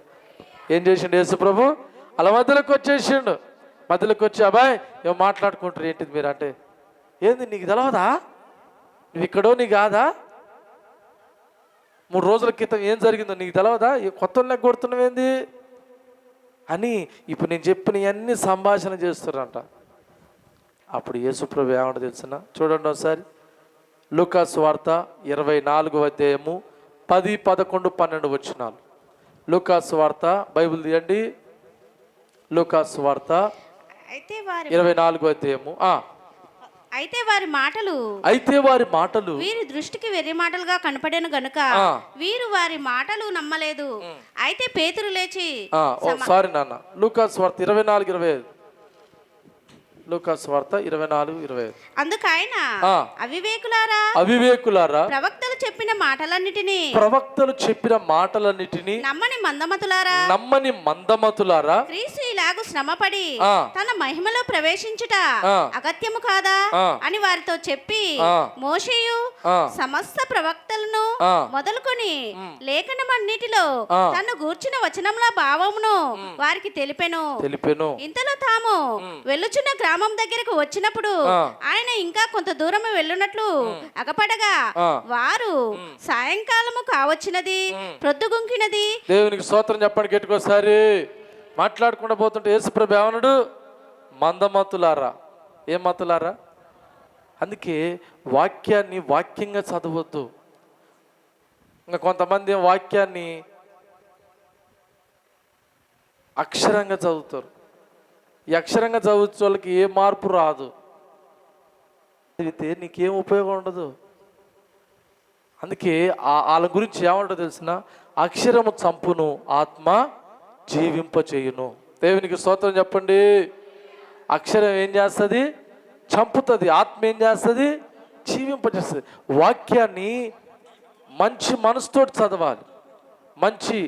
ఏం చేసిండు యేసుప్రభు? వాళ్ళ మధ్యలోకి వచ్చేసిండు. మధ్యలోకి వచ్చి అబ్బాయి ఏమో మాట్లాడుకుంటారు. ఏంటిది మీరు అంటే, ఏంది నీకు తెలవదా, నువ్వు ఇక్కడో నీ కాదా, 3 రోజుల క్రితం ఏం జరిగిందో నీకు తెలవదా? ఈ కొత్త లెక్క కొడుతున్నావేంది అని ఇప్పుడు నేను చెప్పిన అన్ని సంభాషణ చేస్తారంట. అప్పుడు యేసుప్రభు ఏమంటో తెలిసిన చూడండి ఒకసారి, లూకాసు వార్త 24వ అధ్యాయము 10, 11, 12 వచనాలు. లూకాసు వార్త బైబిల్ తీయండి. లూకాసు వార్త అయితే వారి 24వ అధ్యాయము. అయితే వారి మాటలు వీరి దృష్టికి వెర్రి మాటలుగా కనపడెను గనుక వీరు వారి మాటలు నమ్మలేదు. అయితే పేతురు లేచి సారీ నాన్న, లూకాసు వార్త 24:25. లూకాసు వార్త 24:25. అందుకు ఆయన అవివేకులారా ప్రవక్తలు చెప్పిన మాటలన్నిటినీ నమ్మని మందమతులారా క్రీస్తు ఇలాగు శ్రమపడి తన మహిమలో ప్రవేశించుట అగత్యము కాదా అని వారితో చెప్పి మోషేయు సమస్త ప్రవక్తలను మొదలుకొని లేఖనమన్నిటిలో తను గూర్చిన వచనముల భావమును వారికి తెలిపెను. ఇంతలో తాము వెళ్ళుచున్న గ్రామం దగ్గరకు వచ్చినప్పుడు ఆయన ఇంకా కొంత దూరం వెళ్ళునట్లు అగపడగా వారు సాయంకాలము కావచ్చినది, ప్రొద్దుగుంకినది. దేవునికి స్తోత్రం చెప్పండి గట్టికోసారి. మాట్లాడకుండా పోతుంటే యేసుప్రభు ఏమన్నాడు? మందమతులారా. ఏం మతులారా? అందుకే వాక్యాన్ని వాక్యంగా చదవద్దు. ఇంకా కొంతమంది వాక్యాన్ని అక్షరంగా చదువుతారు. ఈ అక్షరంగా చదువుతున్న వాళ్ళకి ఏ మార్పు రాదు, చదివితే నీకేం ఉపయోగం ఉండదు. అందుకే వాళ్ళ గురించి ఏమంటో తెలిసిన, అక్షరము చంపును, ఆత్మ జీవింపచేయును. దేవునికి స్తోత్రం చెప్పండి. అక్షరం ఏం చేస్తుంది? చంపుతుంది. ఆత్మ ఏం చేస్తుంది? జీవింపచేస్తుంది. వాక్యాన్ని మంచి మనసుతోటి చదవాలి, మంచి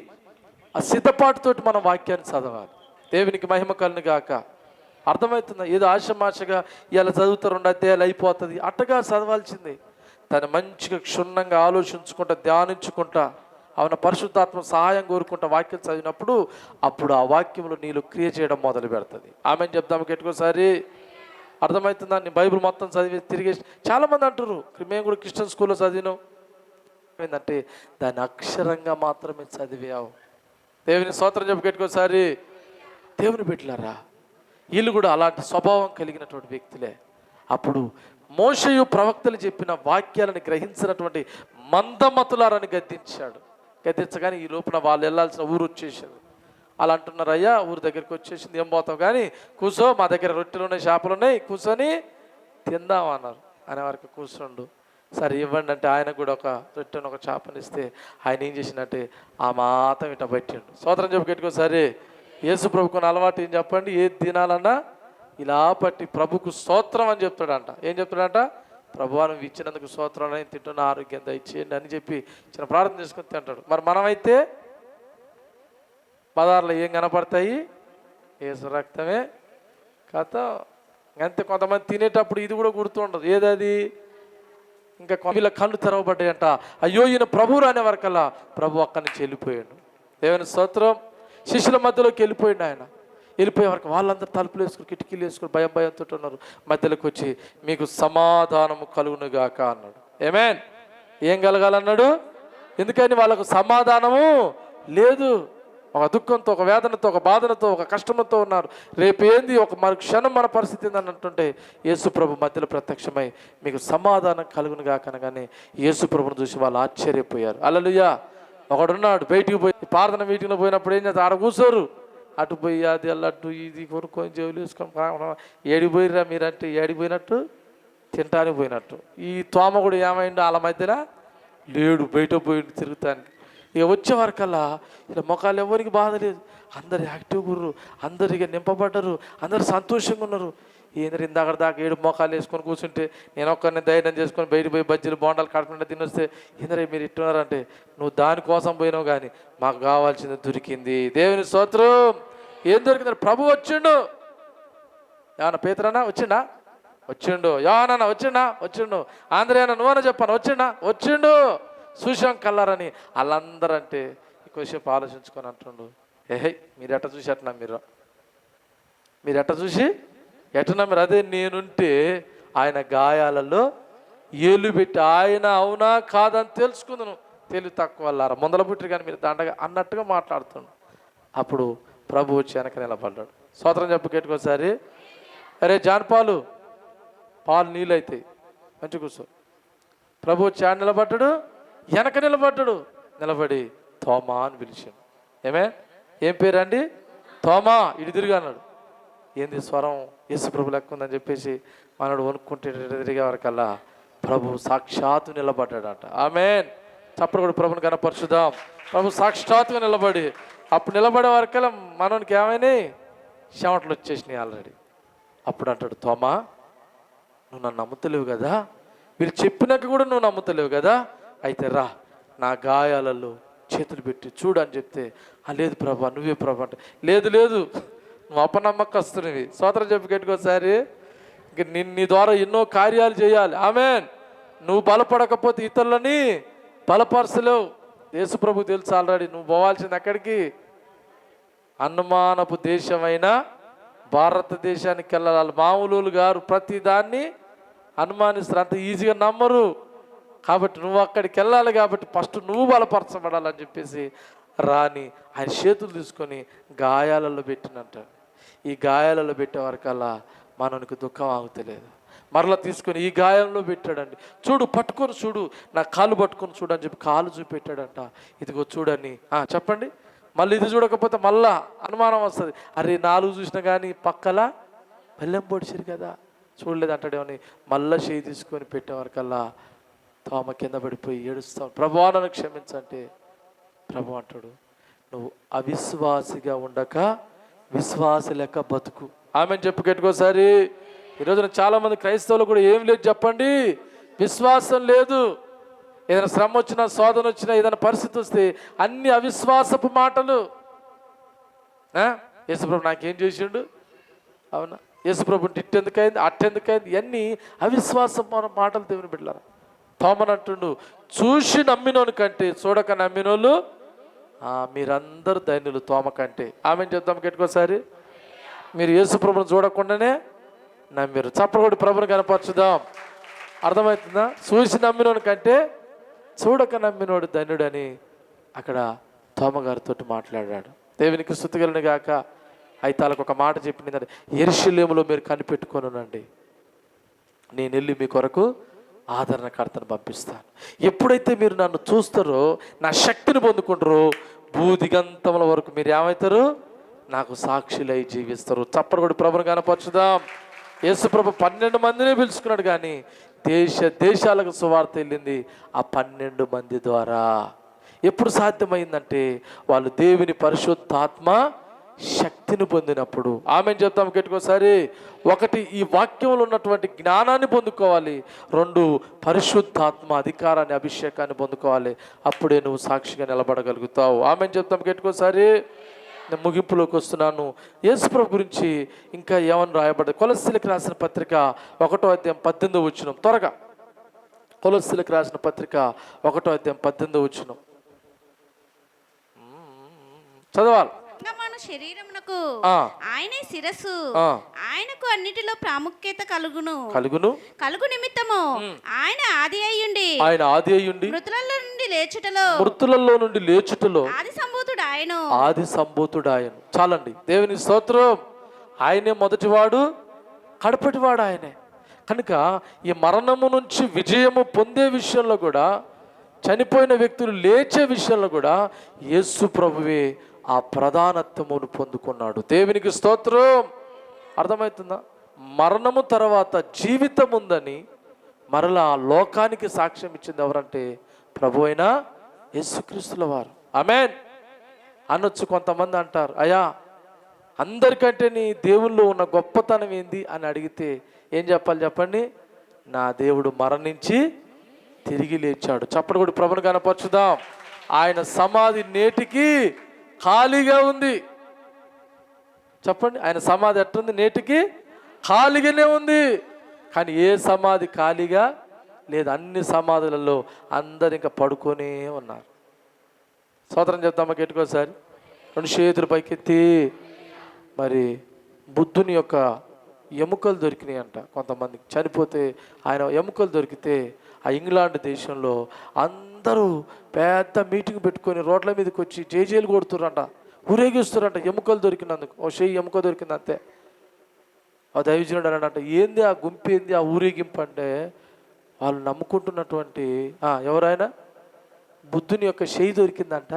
సిద్ధపాటుతోటి మనం వాక్యాన్ని చదవాలి. దేవునికి మహిమ కలుగును గాక. అర్థమవుతుందా? ఏదో ఆశమాషగా ఇలా చదువుతారు 2 అధ్యాయాలు అయిపోతుంది అట్టగా చదవాల్సింది. దాన్ని మంచిగా క్షుణ్ణంగా ఆలోచించుకుంటా, ధ్యానించుకుంటా, అవున పరిశుద్ధాత్మ సహాయం కోరుకుంటా వాక్యం చదివినప్పుడు అప్పుడు ఆ వాక్యంలో నీళ్ళు క్రియ చేయడం మొదలు పెడుతుంది. ఆమెను చెప్దాము గట్టికోసారి. అర్థమవుతుందా? నీ బైబిల్ మొత్తం చదివి తిరిగి చాలామంది అంటారు, మేము కూడా క్రిస్టియన్ స్కూల్లో చదివినాం. ఏంటంటే దాన్ని అక్షరంగా మాత్రమే చదివావు. దేవుని స్తోత్రం చెప్పి గట్టికోసారి. దేవుని బిడ్డలారా, వీళ్ళు కూడా అలాంటి స్వభావం కలిగినటువంటి వ్యక్తులే. అప్పుడు మోషేయు ప్రవక్తలు చెప్పిన వాక్యాలను గ్రహించినటువంటి మందమతులారని గద్దించగానే ఈ లోపల వాళ్ళు వెళ్ళాల్సిన ఊరు వచ్చేసింది. అలా అంటున్నారు, అయ్యా ఊరు దగ్గరికి వచ్చేసింది, ఏం పోతాం కానీ కూర్చో, మా దగ్గర రొట్టెలు ఉన్నాయి, చేపలు ఉన్నాయి, కూర్చొని తిందాం అన్నారు. అనే వరకు కూర్చోండు. సరే ఇవ్వండి అంటే ఆయన కూడా ఒక రొట్టెను ఒక చేపని ఇస్తే ఆయన ఏం చేసిందంటే ఆ మాత్రం ఇట్లా పెట్టిండు. స్తోత్రం చెప్పి పెట్టుకోసారి. యేసు ప్రభుకున్న అలవాటు ఏం చెప్పండి? ఏది తినాలన్నా ఇలా పట్టి ప్రభుకు స్తోత్రం అని చెప్తాడంట. ఏం చెప్తాడంట? ప్రభువా నువ్వు ఇచ్చినందుకు స్తోత్రం, అని తింటున్న ఆరోగ్యం దయచేయండి అని చెప్పి చిన్న ప్రార్థన చేసుకుని తింటాడు. మరి మనమైతే బజార్లో ఏం కనపడతాయి? యేసు రక్తమే కథ. అంతే. కొంతమంది తినేటప్పుడు ఇది కూడా గుర్తుండదు. ఏదది? ఇంకా వీళ్ళ కళ్ళు తెరవబడ్డాయంట. అయ్యో ఈయన ప్రభువు అనే వరకల్లా ప్రభు అక్కడి నుంచి వెళ్ళిపోయాడు. దేవుని స్తోత్రం. శిష్యుల మధ్యలోకి వెళ్ళిపోయిండు ఆయన. వెళ్ళిపోయే వరకు వాళ్ళందరూ తలుపులు వేసుకుని కిటికీలు వేసుకుని భయంతో ఉన్నారు. మధ్యలోకి వచ్చి మీకు సమాధానము కలుగునుగాక అన్నాడు. ఏమేన్? ఏం కలగాలన్నాడు? ఎందుకని వాళ్ళకు సమాధానము లేదు. ఒక దుఃఖంతో, ఒక వేదనతో, ఒక బాధనతో, ఒక కష్టంతో ఉన్నారు. రేపు ఏంది ఒక క్షణం మన పరిస్థితి ఏందని అంటుంటే యేసు ప్రభు మధ్యలో ప్రత్యక్షమై మీకు సమాధానం కలుగునుగాక అనగానే యేసు ప్రభుని చూసి వాళ్ళు ఆశ్చర్యపోయారు. హల్లెలూయా. ఒకడున్నాడు బయటికి పోయి ప్రార్థన మీటింగ్లో పోయినప్పుడు ఏం చేస్తారు? ఆడ కూర్చోరు. అటు పోయి అది అల్లట్టు ఇది కొనుక్కొని చెవులు వేసుకొని ఏడిపోయిరా మీరంటే ఏడిపోయినట్టు, తింటానికి పోయినట్టు. ఈ తోమ కూడా ఏమైందో వాళ్ళ మధ్యన లేడు, బయట పోయిండు తిరుగుతానికి. ఇక వచ్చే వరకల్లా ఇలా మొఖాలు ఎవరికి బాధ లేదు, అందరు యాక్టివ్గా ఉన్నారు, అందరు ఇక నింపబడ్డరు, అందరు సంతోషంగా ఉన్నారు. ఏంద్ర ఇందాక దాకా 7 మొఖాలు వేసుకొని కూర్చుంటే నేను ఒక్కరిని ధైర్యం చేసుకొని బయట పోయి బజ్జీలు బోండాలు కడుపుంటే తినొస్తే ఏంద్ర మీరు ఇట్టున్నారంటే నువ్వు దానికోసం పోయినావు కానీ మాకు కావాల్సింది దొరికింది. దేవుని స్తోత్రం. ఏం దొరికింది? ప్రభు వచ్చిండు. ఏమన్నా పేతురన్నా వచ్చిండా? వచ్చిండు. యోహానన్నా వచ్చిండు. ఆంధ్రేయన్నా నువ్వన్నా చెప్పాను వచ్చిండు. చూసాం కల్లారని వాళ్ళందరూ అంటే ఎక్కువసేపు ఆలోచించుకొని అంటుండు, మీరు ఎట్ట చూసి ఎట్టనా మీరు ఎట్ట చూసి ఎట్టనా మీరు? అదే నేనుంటే ఆయన గాయాలలో ఏలు పెట్టి ఆయన అవునా కాదని తెలుసుకుందును, తెలివి తక్కువ వాళ్ళారా ముందల పుట్టిరు కానీ మీరు దండగా అన్నట్టుగా మాట్లాడుతున్నాడు. అప్పుడు ప్రభు వచ్చి వెనక నిలబడ్డాడు. స్తోత్రం చెప్పు గట్టికోసారి. అరే జాన్పాలు పాలు నీళ్ళు అవుతాయి మంచి కూర్చో. ప్రభు వచ్చి ఆడ నిలబడ్డాడు, వెనక నిలబడ్డాడు. నిలబడి తోమా అని పిలిచాడు. ఏం పేరండి? తోమా. ఇటు తిరిగి అన్నాడు. ఏంది స్వరం యేసు ప్రభు లెక్క ఉందని చెప్పేసి మనడు వణుక్కుంటే తిరిగే వరకల్లా ప్రభు సాక్షాత్తు నిలబడ్డాడట. ఆమేన్. చప్పుడు కూడా ప్రభుని కనపరచుదాం. ప్రభు సాక్షాత్తుగా నిలబడి అప్పుడు నిలబడే వరకల్లా మనకి ఏమైనా చెమటలు వచ్చేసినాయి ఆల్రెడీ. అప్పుడు అంటాడు, తోమా నువ్వు నన్ను నమ్ముతలేవు కదా, మీరు చెప్పినాక కూడా నువ్వు నమ్ముతలేవు కదా, అయితే రా నా గాయాలలో చేతులు పెట్టి చూడు అని చెప్తే, లేదు ప్రభా నువ్వే ప్రభా అంటే, లేదు నువ్వు అపనమ్మకస్తునివి. స్తోత్రం చెప్పి గట్టికోసారి. ఇంక నీ ద్వారా ఎన్నో కార్యాలు చేయాలి. ఆమేన్. నువ్వు బలపడకపోతే ఇతరులని బలపరచలేవు. యేసు ప్రభు తెలుసు ఆల్రెడీ నువ్వు పోవాల్సింది ఎక్కడికి, అనుమానపు దేశమైన భారతదేశానికి వెళ్ళాలి. మామూలు గారు ప్రతి దాన్ని అనుమానిస్తారు, అంత ఈజీగా నమ్మరు. కాబట్టి నువ్వు అక్కడికి వెళ్ళాలి, కాబట్టి ఫస్ట్ నువ్వు బలపరచబడాలని చెప్పేసి రాని ఆయన చేతులు తీసుకొని గాయాలలో పెట్టినంటాడు. ఈ గాయాలలో పెట్టే వరకల్లా మనకి దుఃఖం ఆగుతలేదు. మరలా తీసుకొని ఈ గాయంలో పెట్టాడండి. చూడు పట్టుకొని చూడు, నా కాలు పట్టుకొని చూడు అని చెప్పి కాలు చూపెట్టాడంట. ఇదిగో చూడని చెప్పండి. మళ్ళీ ఇది చూడకపోతే మళ్ళా అనుమానం వస్తుంది. అరే 4 చూసినా కానీ పక్కల బెల్లం పొడిచిరు కదా చూడలేదు అంటాడేమని మళ్ళా చేయి తీసుకొని పెట్టేవరకల్లా తోమ కింద పడిపోయి ఏడుస్తావు. ప్రభువా నన్ను క్షమించంటే ప్రభు అంటాడు, నువ్వు అవిశ్వాసిగా ఉండక విశ్వాసి లెక్క బతుకు. ఆమెను చెప్పు గట్టికోసారి. ఈరోజున చాలామంది క్రైస్తవులు కూడా ఏం లేదు చెప్పండి, విశ్వాసం లేదు. ఏదైనా శ్రమ వచ్చినా శోధన వచ్చినా ఏదైనా పరిస్థితి వస్తే అన్ని అవిశ్వాసపు మాటలు. యేసుప్రభు నాకేం చేసిండు, అవునా యేసుప్రభుని ఇట్టెందుకైంది అట్టెందుకైంది, ఇవన్నీ అవిశ్వాసం మాటలు. దేవుని బిడ్డలారా, తోమనంటుండు, చూసి నమ్మినోని కంటే చూడక నమ్మినోళ్ళు మీరందరూ ధన్యులు తోమ కంటే. ఆమెను చెప్తాం గట్టికోసారి. మీరు యేసుప్రభుని చూడకుండానే నమ్మిరు. చప్పకొడి ప్రభుని కనపరచుదాం. అర్థమవుతుందా? చూసి నమ్మినోని కంటే చూడక నమ్మినోడు ధన్యుడని అక్కడ తోమగారితో మాట్లాడాడు. దేవునికి స్తుతి కలుగును గాక. అయితే వాళ్ళకు ఒక మాట చెప్పింది, యెరూషలేములో మీరు కనిపెట్టుకోనండి, నేను వెళ్ళి మీ కొరకు ఆదరణకర్తను పంపిస్తాను. ఎప్పుడైతే మీరు నన్ను చూస్తారో, నా శక్తిని పొందుకుంటారో, భూదిగంతముల వరకు మీరు ఏమవుతారు, నాకు సాక్షులై జీవిస్తారు. చప్పటి కూడా ప్రభుని కనపరచుదాం. యేసు ప్రభు 12 మందిని పిలుచుకున్నాడు, కానీ దేశాలకు సువార్త వెళ్ళింది ఆ 12 మంది ద్వారా. ఎప్పుడు సాధ్యమైందంటే వాళ్ళు దేవుని పరిశుద్ధాత్మ శక్తిని పొందినప్పుడు. ఆమెను చెప్తాం గట్టికోసారి. 1 ఈ వాక్యంలో ఉన్నటువంటి జ్ఞానాన్ని పొందుకోవాలి. 2 పరిశుద్ధాత్మ అధికారాన్ని అభిషేకాన్ని పొందుకోవాలి. అప్పుడే నువ్వు సాక్షిగా నిలబడగలుగుతావు. ఆమెను చెప్తాం గట్టికోసారి. నేను ముగింపులోకి వస్తున్నాను. యేసుప్రభు గురించి ఇంకా ఏమని రాయబడ్డది? కొలస్సీలకు రాసిన పత్రిక 1వ అధ్యాయం 18వ వచనం. త్వరగా కొలస్సీలకు రాసిన పత్రిక 1వ అధ్యాయం 18వ వచనం చదవాలి. శరీరమునకు ఆయనే శిరస్సు, ఆయనకు అన్నిటిలో ప్రాముఖ్యత కలుగు నిమిత్తము ఆయన ఆది అయ్యుండి మృతులలో నుండి లేచుటలో ఆది సంభూతుడు ఆయన. చాలండి. దేవుని స్తోత్రం. ఆయనే మొదటివాడు, కడపటివాడు ఆయనే. కనుక ఈ మరణము నుంచి విజయము పొందే విషయంలో కూడా, చనిపోయిన వ్యక్తులు లేచే విషయంలో కూడా యేసు ప్రభువే ఆ ప్రధానత్వమును పొందుకున్నాడు. దేవునికి స్తోత్రం. అర్థమవుతుందా? మరణము తర్వాత జీవితం ఉందని మరలా లోకానికి సాక్ష్యం ఇచ్చింది ఎవరంటే ప్రభు అయిన యేసుక్రీస్తుల వారు. ఆమేన్ అనొచ్చు. కొంతమంది అంటారు, అయ్యా అందరికంటే నీ దేవుల్లో ఉన్న గొప్పతనం ఏంది అని అడిగితే ఏం చెప్పాలి చెప్పండి? నా దేవుడు మరణించి తిరిగి లేచాడు. చప్పటి కూడా ప్రభుని కనపరచుదాం. ఆయన సమాధి నేటికి ఖాళీగా ఉంది. చెప్పండి, ఆయన సమాధి ఎట్టుంది? నేటికి ఖాళీగానే ఉంది. కానీ ఏ సమాధి ఖాళీగా లేదు. అన్ని సమాధులలో అందరు ఇంకా పడుకొనే ఉన్నారు. స్తోత్రం చెప్తామా గట్టికోసారి. 2 చేతులు పైకెత్తి. మరి బుద్ధుని యొక్క ఎముకలు దొరికినాయి అంట. కొంతమంది చనిపోతే ఆయన ఎముకలు దొరికితే ఆ ఇంగ్లాండ్ దేశంలో అందరూ పెద్ద మీటింగ్ పెట్టుకొని రోడ్ల మీదకి వచ్చి జేజేలు కొడుతురంట, ఊరేగిస్తురంట ఎముకలు దొరికినందుకు. ఓ చెయ్యి ఎముక దొరికింది అంతే. ఆ దైవజనుడు అన్నాడంట, ఏంది ఆ గుంపు, ఏంది ఆ ఊరేగింపు అంటే, వాళ్ళు నమ్ముకుంటున్నటువంటి ఎవరైనా బుద్ధుని యొక్క చెయ్యి దొరికిందంట,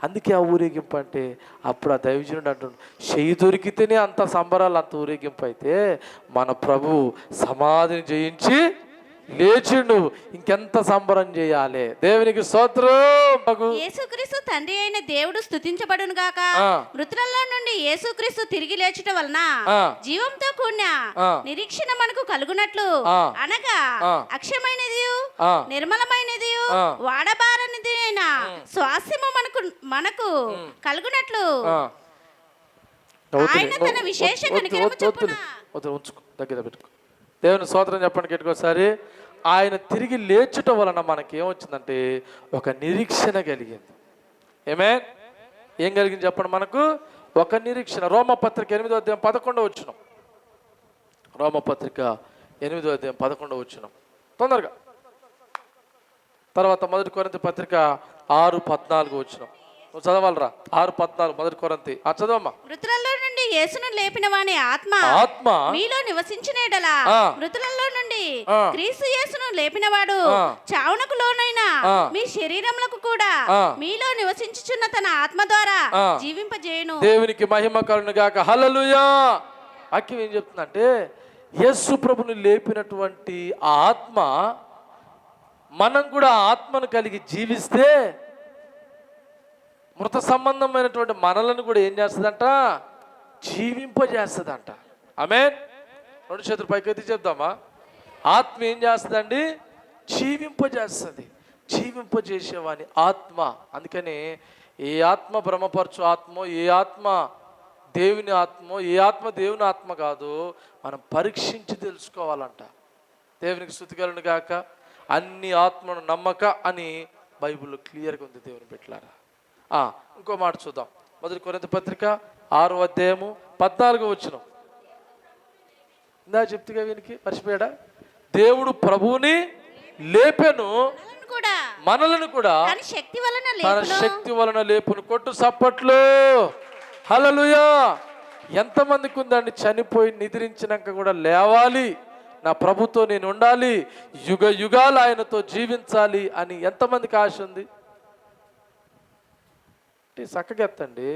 అందుకే ఆ ఊరేగింపు అంటే. అప్పుడు ఆ దైవజనుడు అంటున్నాడు, చెయ్యి దొరికితేనే అంత సంబరాలు, అంత ఊరేగింపు అయితే మన ప్రభు సమాధిని జయించి లేచిండు, ఇంకెంత సంబరం చేయాలి. దేవునికి స్తోత్రం. యేసుక్రీస్తు తండ్రి అయిన దేవుడు స్తుతించబడును గాక. మృతులలో నుండి యేసుక్రీస్తు తిరిగి లేచుట వలన జీవంతో కూడిన నిరీక్షణ మనకు కలుగునట్లు, అనగా అక్షయమైనది నిర్మలమైనది వాడబారనిది అయిన స్వాస్యము మనకు కలుగునట్లు ఆయన తన విశేష కనికరము చొప్పున. ఉంచుకో, దగ్గర పెట్టుకో. దేవుని స్తోత్రం చెప్పండి గట్టికోసారి. ఆయన తిరిగి లేచుట వలన మనకేమొచ్చిందంటే ఒక నిరీక్షణ కలిగింది. ఏం కలిగింది చెప్పండి మనకు? ఒక నిరీక్షణ. రోమపత్రిక 8వ అధ్యాయం 11వ వచనం. రోమపత్రిక 8వ అధ్యాయం 11వ వచనం తొందరగా. తర్వాత 1 కొరింథీ పత్రిక 6:14 వచనం. నువ్వు చదవాలరా. 6:14 1 కొరింథీ. చదవమ్మా. మృతులలో నుండి యేసును లేపిన వాని ఆత్మ మీలో నివసించినేడలా మృతులలో నుండి క్రీస్తు యేసును లేపినవాడు చావునకు లోనైన మీ శరీరములకు కూడా మీలో నివసించుచున్న తన ఆత్మ ద్వారా జీవింపజేయును. దేవునికి మహిమ కలుగును గాక. హల్లెలూయా. వాక్యం ఏం చెప్తుందంటే, యేసు ప్రభుని లేపినటువంటి ఆ ఆత్మ మనం కూడా ఆత్మను కలిగి జీవిస్తే మృత సంబంధమైనటువంటి మనలను కూడా ఏం చేస్తుందంట? జీవింపజేస్తుందంట. ఆమేన్. 2 చేతులు పైకెత్తి చెప్దామా? ఆత్మ ఏం చేస్తుందండి? జీవింపజేస్తుంది. జీవింపజేసేవాని ఆత్మ. అందుకని ఏ ఆత్మ భ్రమపరచు ఆత్మో, ఏ ఆత్మ దేవుని ఆత్మో, ఏ ఆత్మ దేవుని ఆత్మ కాదు, మనం పరీక్షించి తెలుసుకోవాలంట. దేవునికి స్తుతి కలుగును గాక. అన్ని ఆత్మను నమ్మక అని బైబిల్లో క్లియర్గా ఉంది. దేవుని బిడ్డలారా, ఇంకో మాట చూద్దాం. 1 కొరింథీ పత్రిక 6వ అధ్యాయము 14వ వచనం. ఇందా చెప్తుగా వీనికి మర్చిపోయాడా? దేవుడు ప్రభువుని లేపెను, మనలను కూడా తన శక్తి వలన లేపును. కొట్టు సప్పట్లు. హల్లెలూయా. ఎంతమందికి ఉందండి చనిపోయి నిద్రించినాక కూడా లేవాలి, నా ప్రభుతో నేను ఉండాలి, యుగ యుగాలు ఆయనతో జీవించాలి అని ఎంతమందికి ఆశ ఉంది? చక్కగా ఎత్తండి,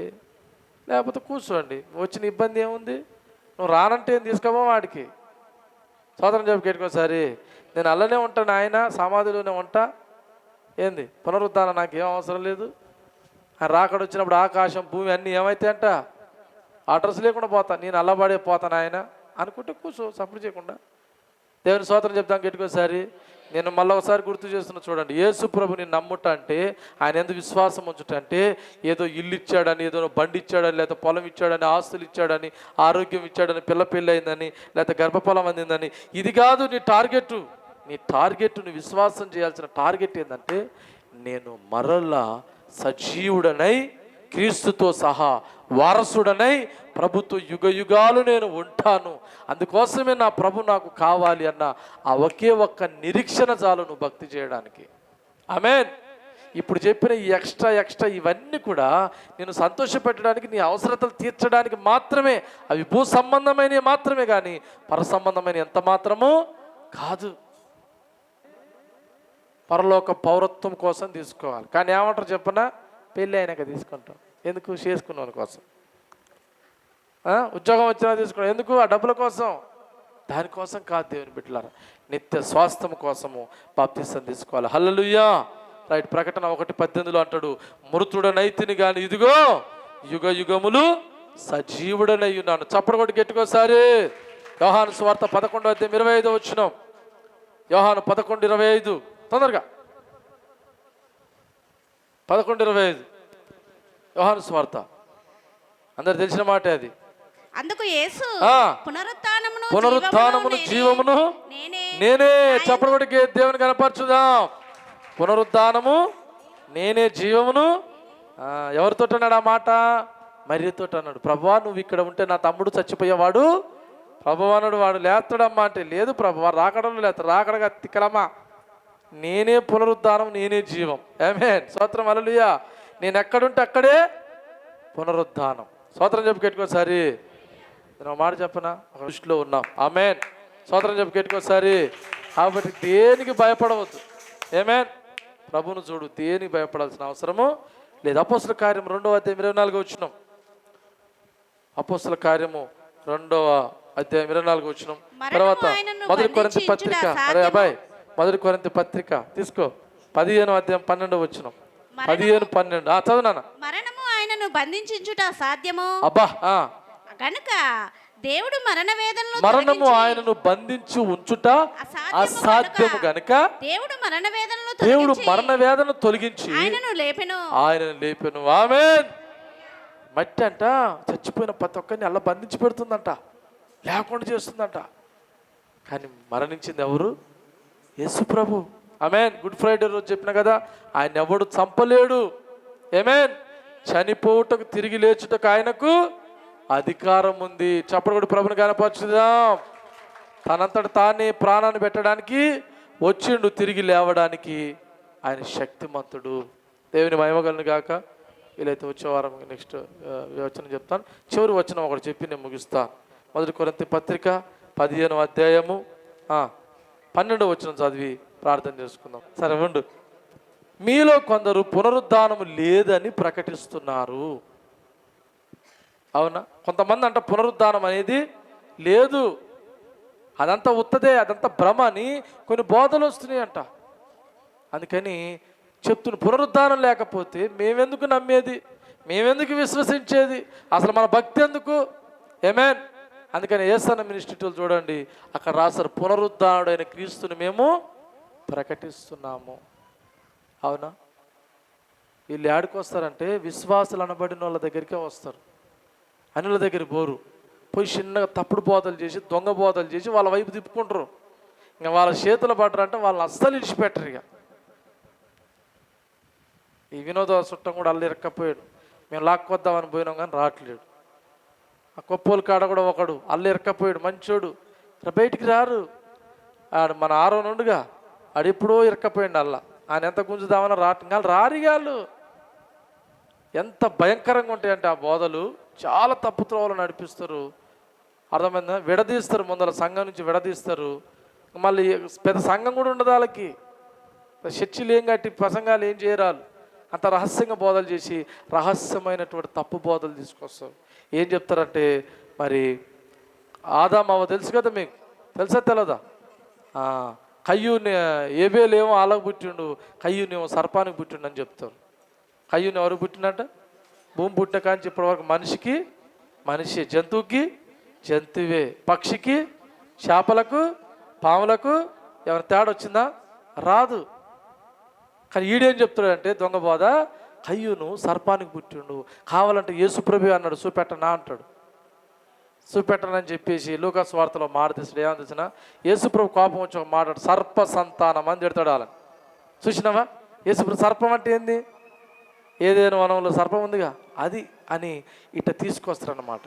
లేకపోతే కూర్చోండి. వచ్చిన ఇబ్బంది ఏముంది? నువ్వు రానంటే ఏం తీసుకోవా వాడికి. సోదరం చెప్పి కేట్టుకోసారి, నేను అల్లనే ఉంటాను, ఆయన సమాధిలోనే ఉంటా. ఏంది పునరుద్ధానం నాకేం అవసరం లేదు. ఆయన రాకడ వచ్చినప్పుడు ఆకాశం భూమి అన్నీ ఏమైతే అంట అడ్రస్ లేకుండా పోతా, నేను అల్లబడే పోతాను ఆయన అనుకుంటే కూర్చో, సపోర్ట్ చేయకుండా. దేవుని స్తోత్రం చెప్తాం గట్టికోసారి. నేను మళ్ళీ ఒకసారి గుర్తు చేస్తున్నా చూడండి. యేసు ప్రభుని నమ్ముట అంటే, ఆయన ఎందుకు విశ్వాసం ఉంచుట అంటే, ఏదో ఇల్లు ఇచ్చాడని, ఏదో బండి ఇచ్చాడని, లేకపోతే పొలం ఇచ్చాడని, ఆస్తులు ఇచ్చాడని, ఆరోగ్యం ఇచ్చాడని, పిల్ల పెళ్ళి అయిందని, లేకపోతే గర్భఫలం అందిందని, ఇది కాదు నీ టార్గెట్. నీ టార్గెట్, నీ విశ్వాసం చేయాల్సిన టార్గెట్ ఏంటంటే, నేను మరలా సజీవుడనై క్రీస్తుతో సహా వారసుడనై ప్రభుతో యుగ యుగాలు నేను ఉంటాను, అందుకోసమే నా ప్రభు నాకు కావాలి అన్న ఆ ఒకే ఒక్క నిరీక్షణ చాలు నువ్వు భక్తి చేయడానికి. ఆమేన్. ఇప్పుడు చెప్పిన ఈ ఎక్స్ట్రా ఇవన్నీ కూడా నేను సంతోషపెట్టడానికి, నీ అవసరతలు తీర్చడానికి మాత్రమే. అవి భూ సంబంధమైనవి మాత్రమే, కానీ పర సంబంధమైన ఎంత మాత్రమూ కాదు. పరలోక పౌరత్వం కోసం తీసుకోవాలి. కానీ ఏమంటారు చెప్పనా? పెళ్ళి అయినాక తీసుకుంటాం. ఎందుకు? చేసుకున్న కోసం. ఉద్యోగం వచ్చినా తీసుకున్నాం. ఎందుకు? ఆ డబ్బుల కోసం. దానికోసం కాదు దేవుని బిడ్డలారా, నిత్య స్వాస్థ్యం కోసము బాప్తిసం తీసుకోవాలి. హల్లెలూయా. రైట్. ప్రకటన 1:18 అంటాడు, మృతుడనైతిని గాని ఇదిగో యుగ యుగములు సజీవుడనై ఉన్నాను. చప్పటి కొట్టి గట్టికోసారి. యోహాను సువార్త 11వ అధ్యాయం 25వ వచనం. యోహాను 11:25 తొందరగా. 11:25 యోహాను సువార్త. అందరు తెలిసిన మాట అది. అందుకు యేసు పునరుత్థానమును జీవమును నేనే. చప్పటికి దేవుని కనపరచుదాం. పునరుత్థానము నేనే, జీవమును. ఎవరితో అన్నాడు ఆ మాట? మరియతో అన్నాడు. ప్రభువా, నువ్వు ఇక్కడ ఉంటే నా తమ్ముడు చచ్చిపోయేవాడు. ప్రభువా అన్నాడు. వాడు లేస్తాడమ్మా అంటే, లేదు ప్రభువా, రాకడంలో లేస్తాడు. రాకడగా తిక్కలమ్మా, నేనే పునరుద్ధానం, నేనే జీవం. ఆమేన్. స్తోత్రం. హల్లెలూయా. నేను ఎక్కడుంటే అక్కడే పునరుద్ధానం. స్తోత్రం చెప్పు గట్టికోసారి. నేను ఒక మాట చెప్పనా, ఒక దృష్టిలో ఉన్నాం. ఆమేన్. స్తోత్రం చెప్పు గట్టికోసారి. కాబట్టి దేనికి భయపడవద్దు. ఆమేన్. ప్రభువును చూడు, దేనికి భయపడాల్సిన అవసరము లేదు. అపోస్తల కార్యం 2వ అధ్యాయం 24 వచనం. అపోస్తల కార్యము 2వ అధ్యాయం 24 వచనం. తర్వాత మొదటి కొరింథీ పత్రిక, అరే అబ్బాయి, మొదటి కొరింథీ పత్రిక తీసుకో, 15వ అధ్యాయం 12వ వచనం. 15-12 చదువునా. మరణము ఆయనను బంధించుట సాధ్యము. అబ్బా. గనుక దేవుడు మరణము ఆయనను బంధించి ఉంచుట అసాధ్యము గనుక దేవుడు మరణ వేదనను తొలగించి ఆయనను లేపెను. ఆమేన్. మట్టి అంట చచ్చిపోయిన ప్రతి ఒక్కరిని అలా బంధించి పెడుతుందంట, లేకుండా చేస్తుందంట. కానీ మరణించింది ఎవరు? యేసు ప్రభు. ఆమేన్. గుడ్ ఫ్రైడే రోజు చెప్పిన కదా, ఆయన ఎవడు చంపలేడు. ఆమేన్. చనిపోవుటకు తిరిగి లేచుటకు ఆయనకు అధికారం ఉంది. చప్పటి కూడా ప్రభుని కనపరచుదాం. తనంతట తానే ప్రాణాన్ని పెట్టడానికి వచ్చిండు, తిరిగి లేవడానికి ఆయన శక్తిమంతుడు. దేవుని మహిమగలను గాక. వీలైతే వచ్చే వారం నెక్స్ట్ వచనం చెప్తాను. చివరి వచనం ఒకటి చెప్పి నేను ముగిస్తాను. మొదటి కొరింథీ పత్రిక 15వ అధ్యాయము 12వ వచనం చదివి ప్రార్థన చేసుకుందాం. సరే ఉండు. మీలో కొందరు పునరుద్ధానము లేదని ప్రకటిస్తున్నారు. అవునా? కొంతమంది అంట పునరుద్ధానం అనేది లేదు, అదంతా ఉత్తదే, అదంతా భ్రమ అని కొన్ని బోధలు వస్తున్నాయి అంట. అందుకని చెప్తున్న, పునరుద్ధానం లేకపోతే మేమెందుకు నమ్మేది, మేమెందుకు విశ్వసించేది, అసలు మన భక్తి ఎందుకు? ఆమేన్. అందుకని యేసన్న మినిస్ట్రీలు చూడండి, అక్కడ రాశారు, పునరుద్ధానుడైన క్రీస్తుని మేము ప్రకటిస్తున్నాము. అవునా? వీళ్ళు యాడికి వస్తారంటే విశ్వాసులు అనబడిన వాళ్ళ దగ్గరికే వస్తారు, అన్యుల దగ్గర పోరు. పోయి చిన్నగా తప్పుడు బోధలు చేసి, దొంగ బోధలు చేసి వాళ్ళ వైపు తిప్పుకుంటారు. ఇంకా వాళ్ళ చేతులు పడ్డారంటే వాళ్ళని అస్సలు ఇడిచిపెట్టరు. ఇక ఈ వినోద చుట్టం కూడా అల్లు ఇరక్కపోయాడు. మేము లాక్కొద్దామని పోయినాం కానీ రావట్లేడు. ఆ కొప్పోలు కాడ కూడా ఒకడు అల్లు ఇరక్కపోయాడు, మంచోడు, బయటికి రారు. ఆడు మన ఆరో నుండిగా ఆడు ఎప్పుడో ఇరక్కపోయాడు. అల్లా ఆయన ఎంత గుంజుదామని రారిగాళ్ళు. ఎంత భయంకరంగా ఉంటాయంటే ఆ బోధలు, చాలా తప్పు త్రోవలు నడిపిస్తారు. అర్థమైందా? విడదీస్తారు, ముందర సంఘం నుంచి విడదీస్తారు. మళ్ళీ పెద్ద సంఘం కూడా ఉండదు వాళ్ళకి. చర్చిలు ఏం కట్టి ప్రసంగాలు ఏం చేయరాలు, అంత రహస్యంగా బోధలు చేసి రహస్యమైనటువంటి తప్పు బోధలు తీసుకొస్తారు. ఏం చెప్తారంటే, మరి ఆదామవ్వ తెలుసు కదా మీకు, తెలుసా తెలదా? కయ్యూని ఏబేలేమో ఆలకు పుట్టిండు, కయ్యూనేమో సర్పానికి పుట్టిండు అని చెప్తారు. కయ్యూని ఎవరు పుట్టినట్ట? భూమి పుట్టిన కానీ ఇప్పటివరకు మనిషికి మనిషి, జంతువుకి జంతువే, పక్షికి, చేపలకు, పాములకు ఎవరి తేడా వచ్చిందా? రాదు. కానీ ఈడేం చెప్తాడంటే దొంగ బోధ, కయ్యూను సర్పానికి పుట్టిండు, కావాలంటే యేసుప్రభు అన్నాడు చూపెట్టనా అంటాడు. చూపెట్టనని చెప్పేసి లూకా సువార్తలో మాట తీసాడు. ఏమని తెలిసిన? యేసుప్రభు కోపం వచ్చి ఒక మాట, సర్ప సంతానం అని తిడతాడు వాళ్ళని. చూసినావా? యేసుప్రభు సర్పం అంటే ఏంది? ఏదైనా వనంలో సర్పం ఉందిగా అది అని ఇట్లా తీసుకొస్తారన్నమాట.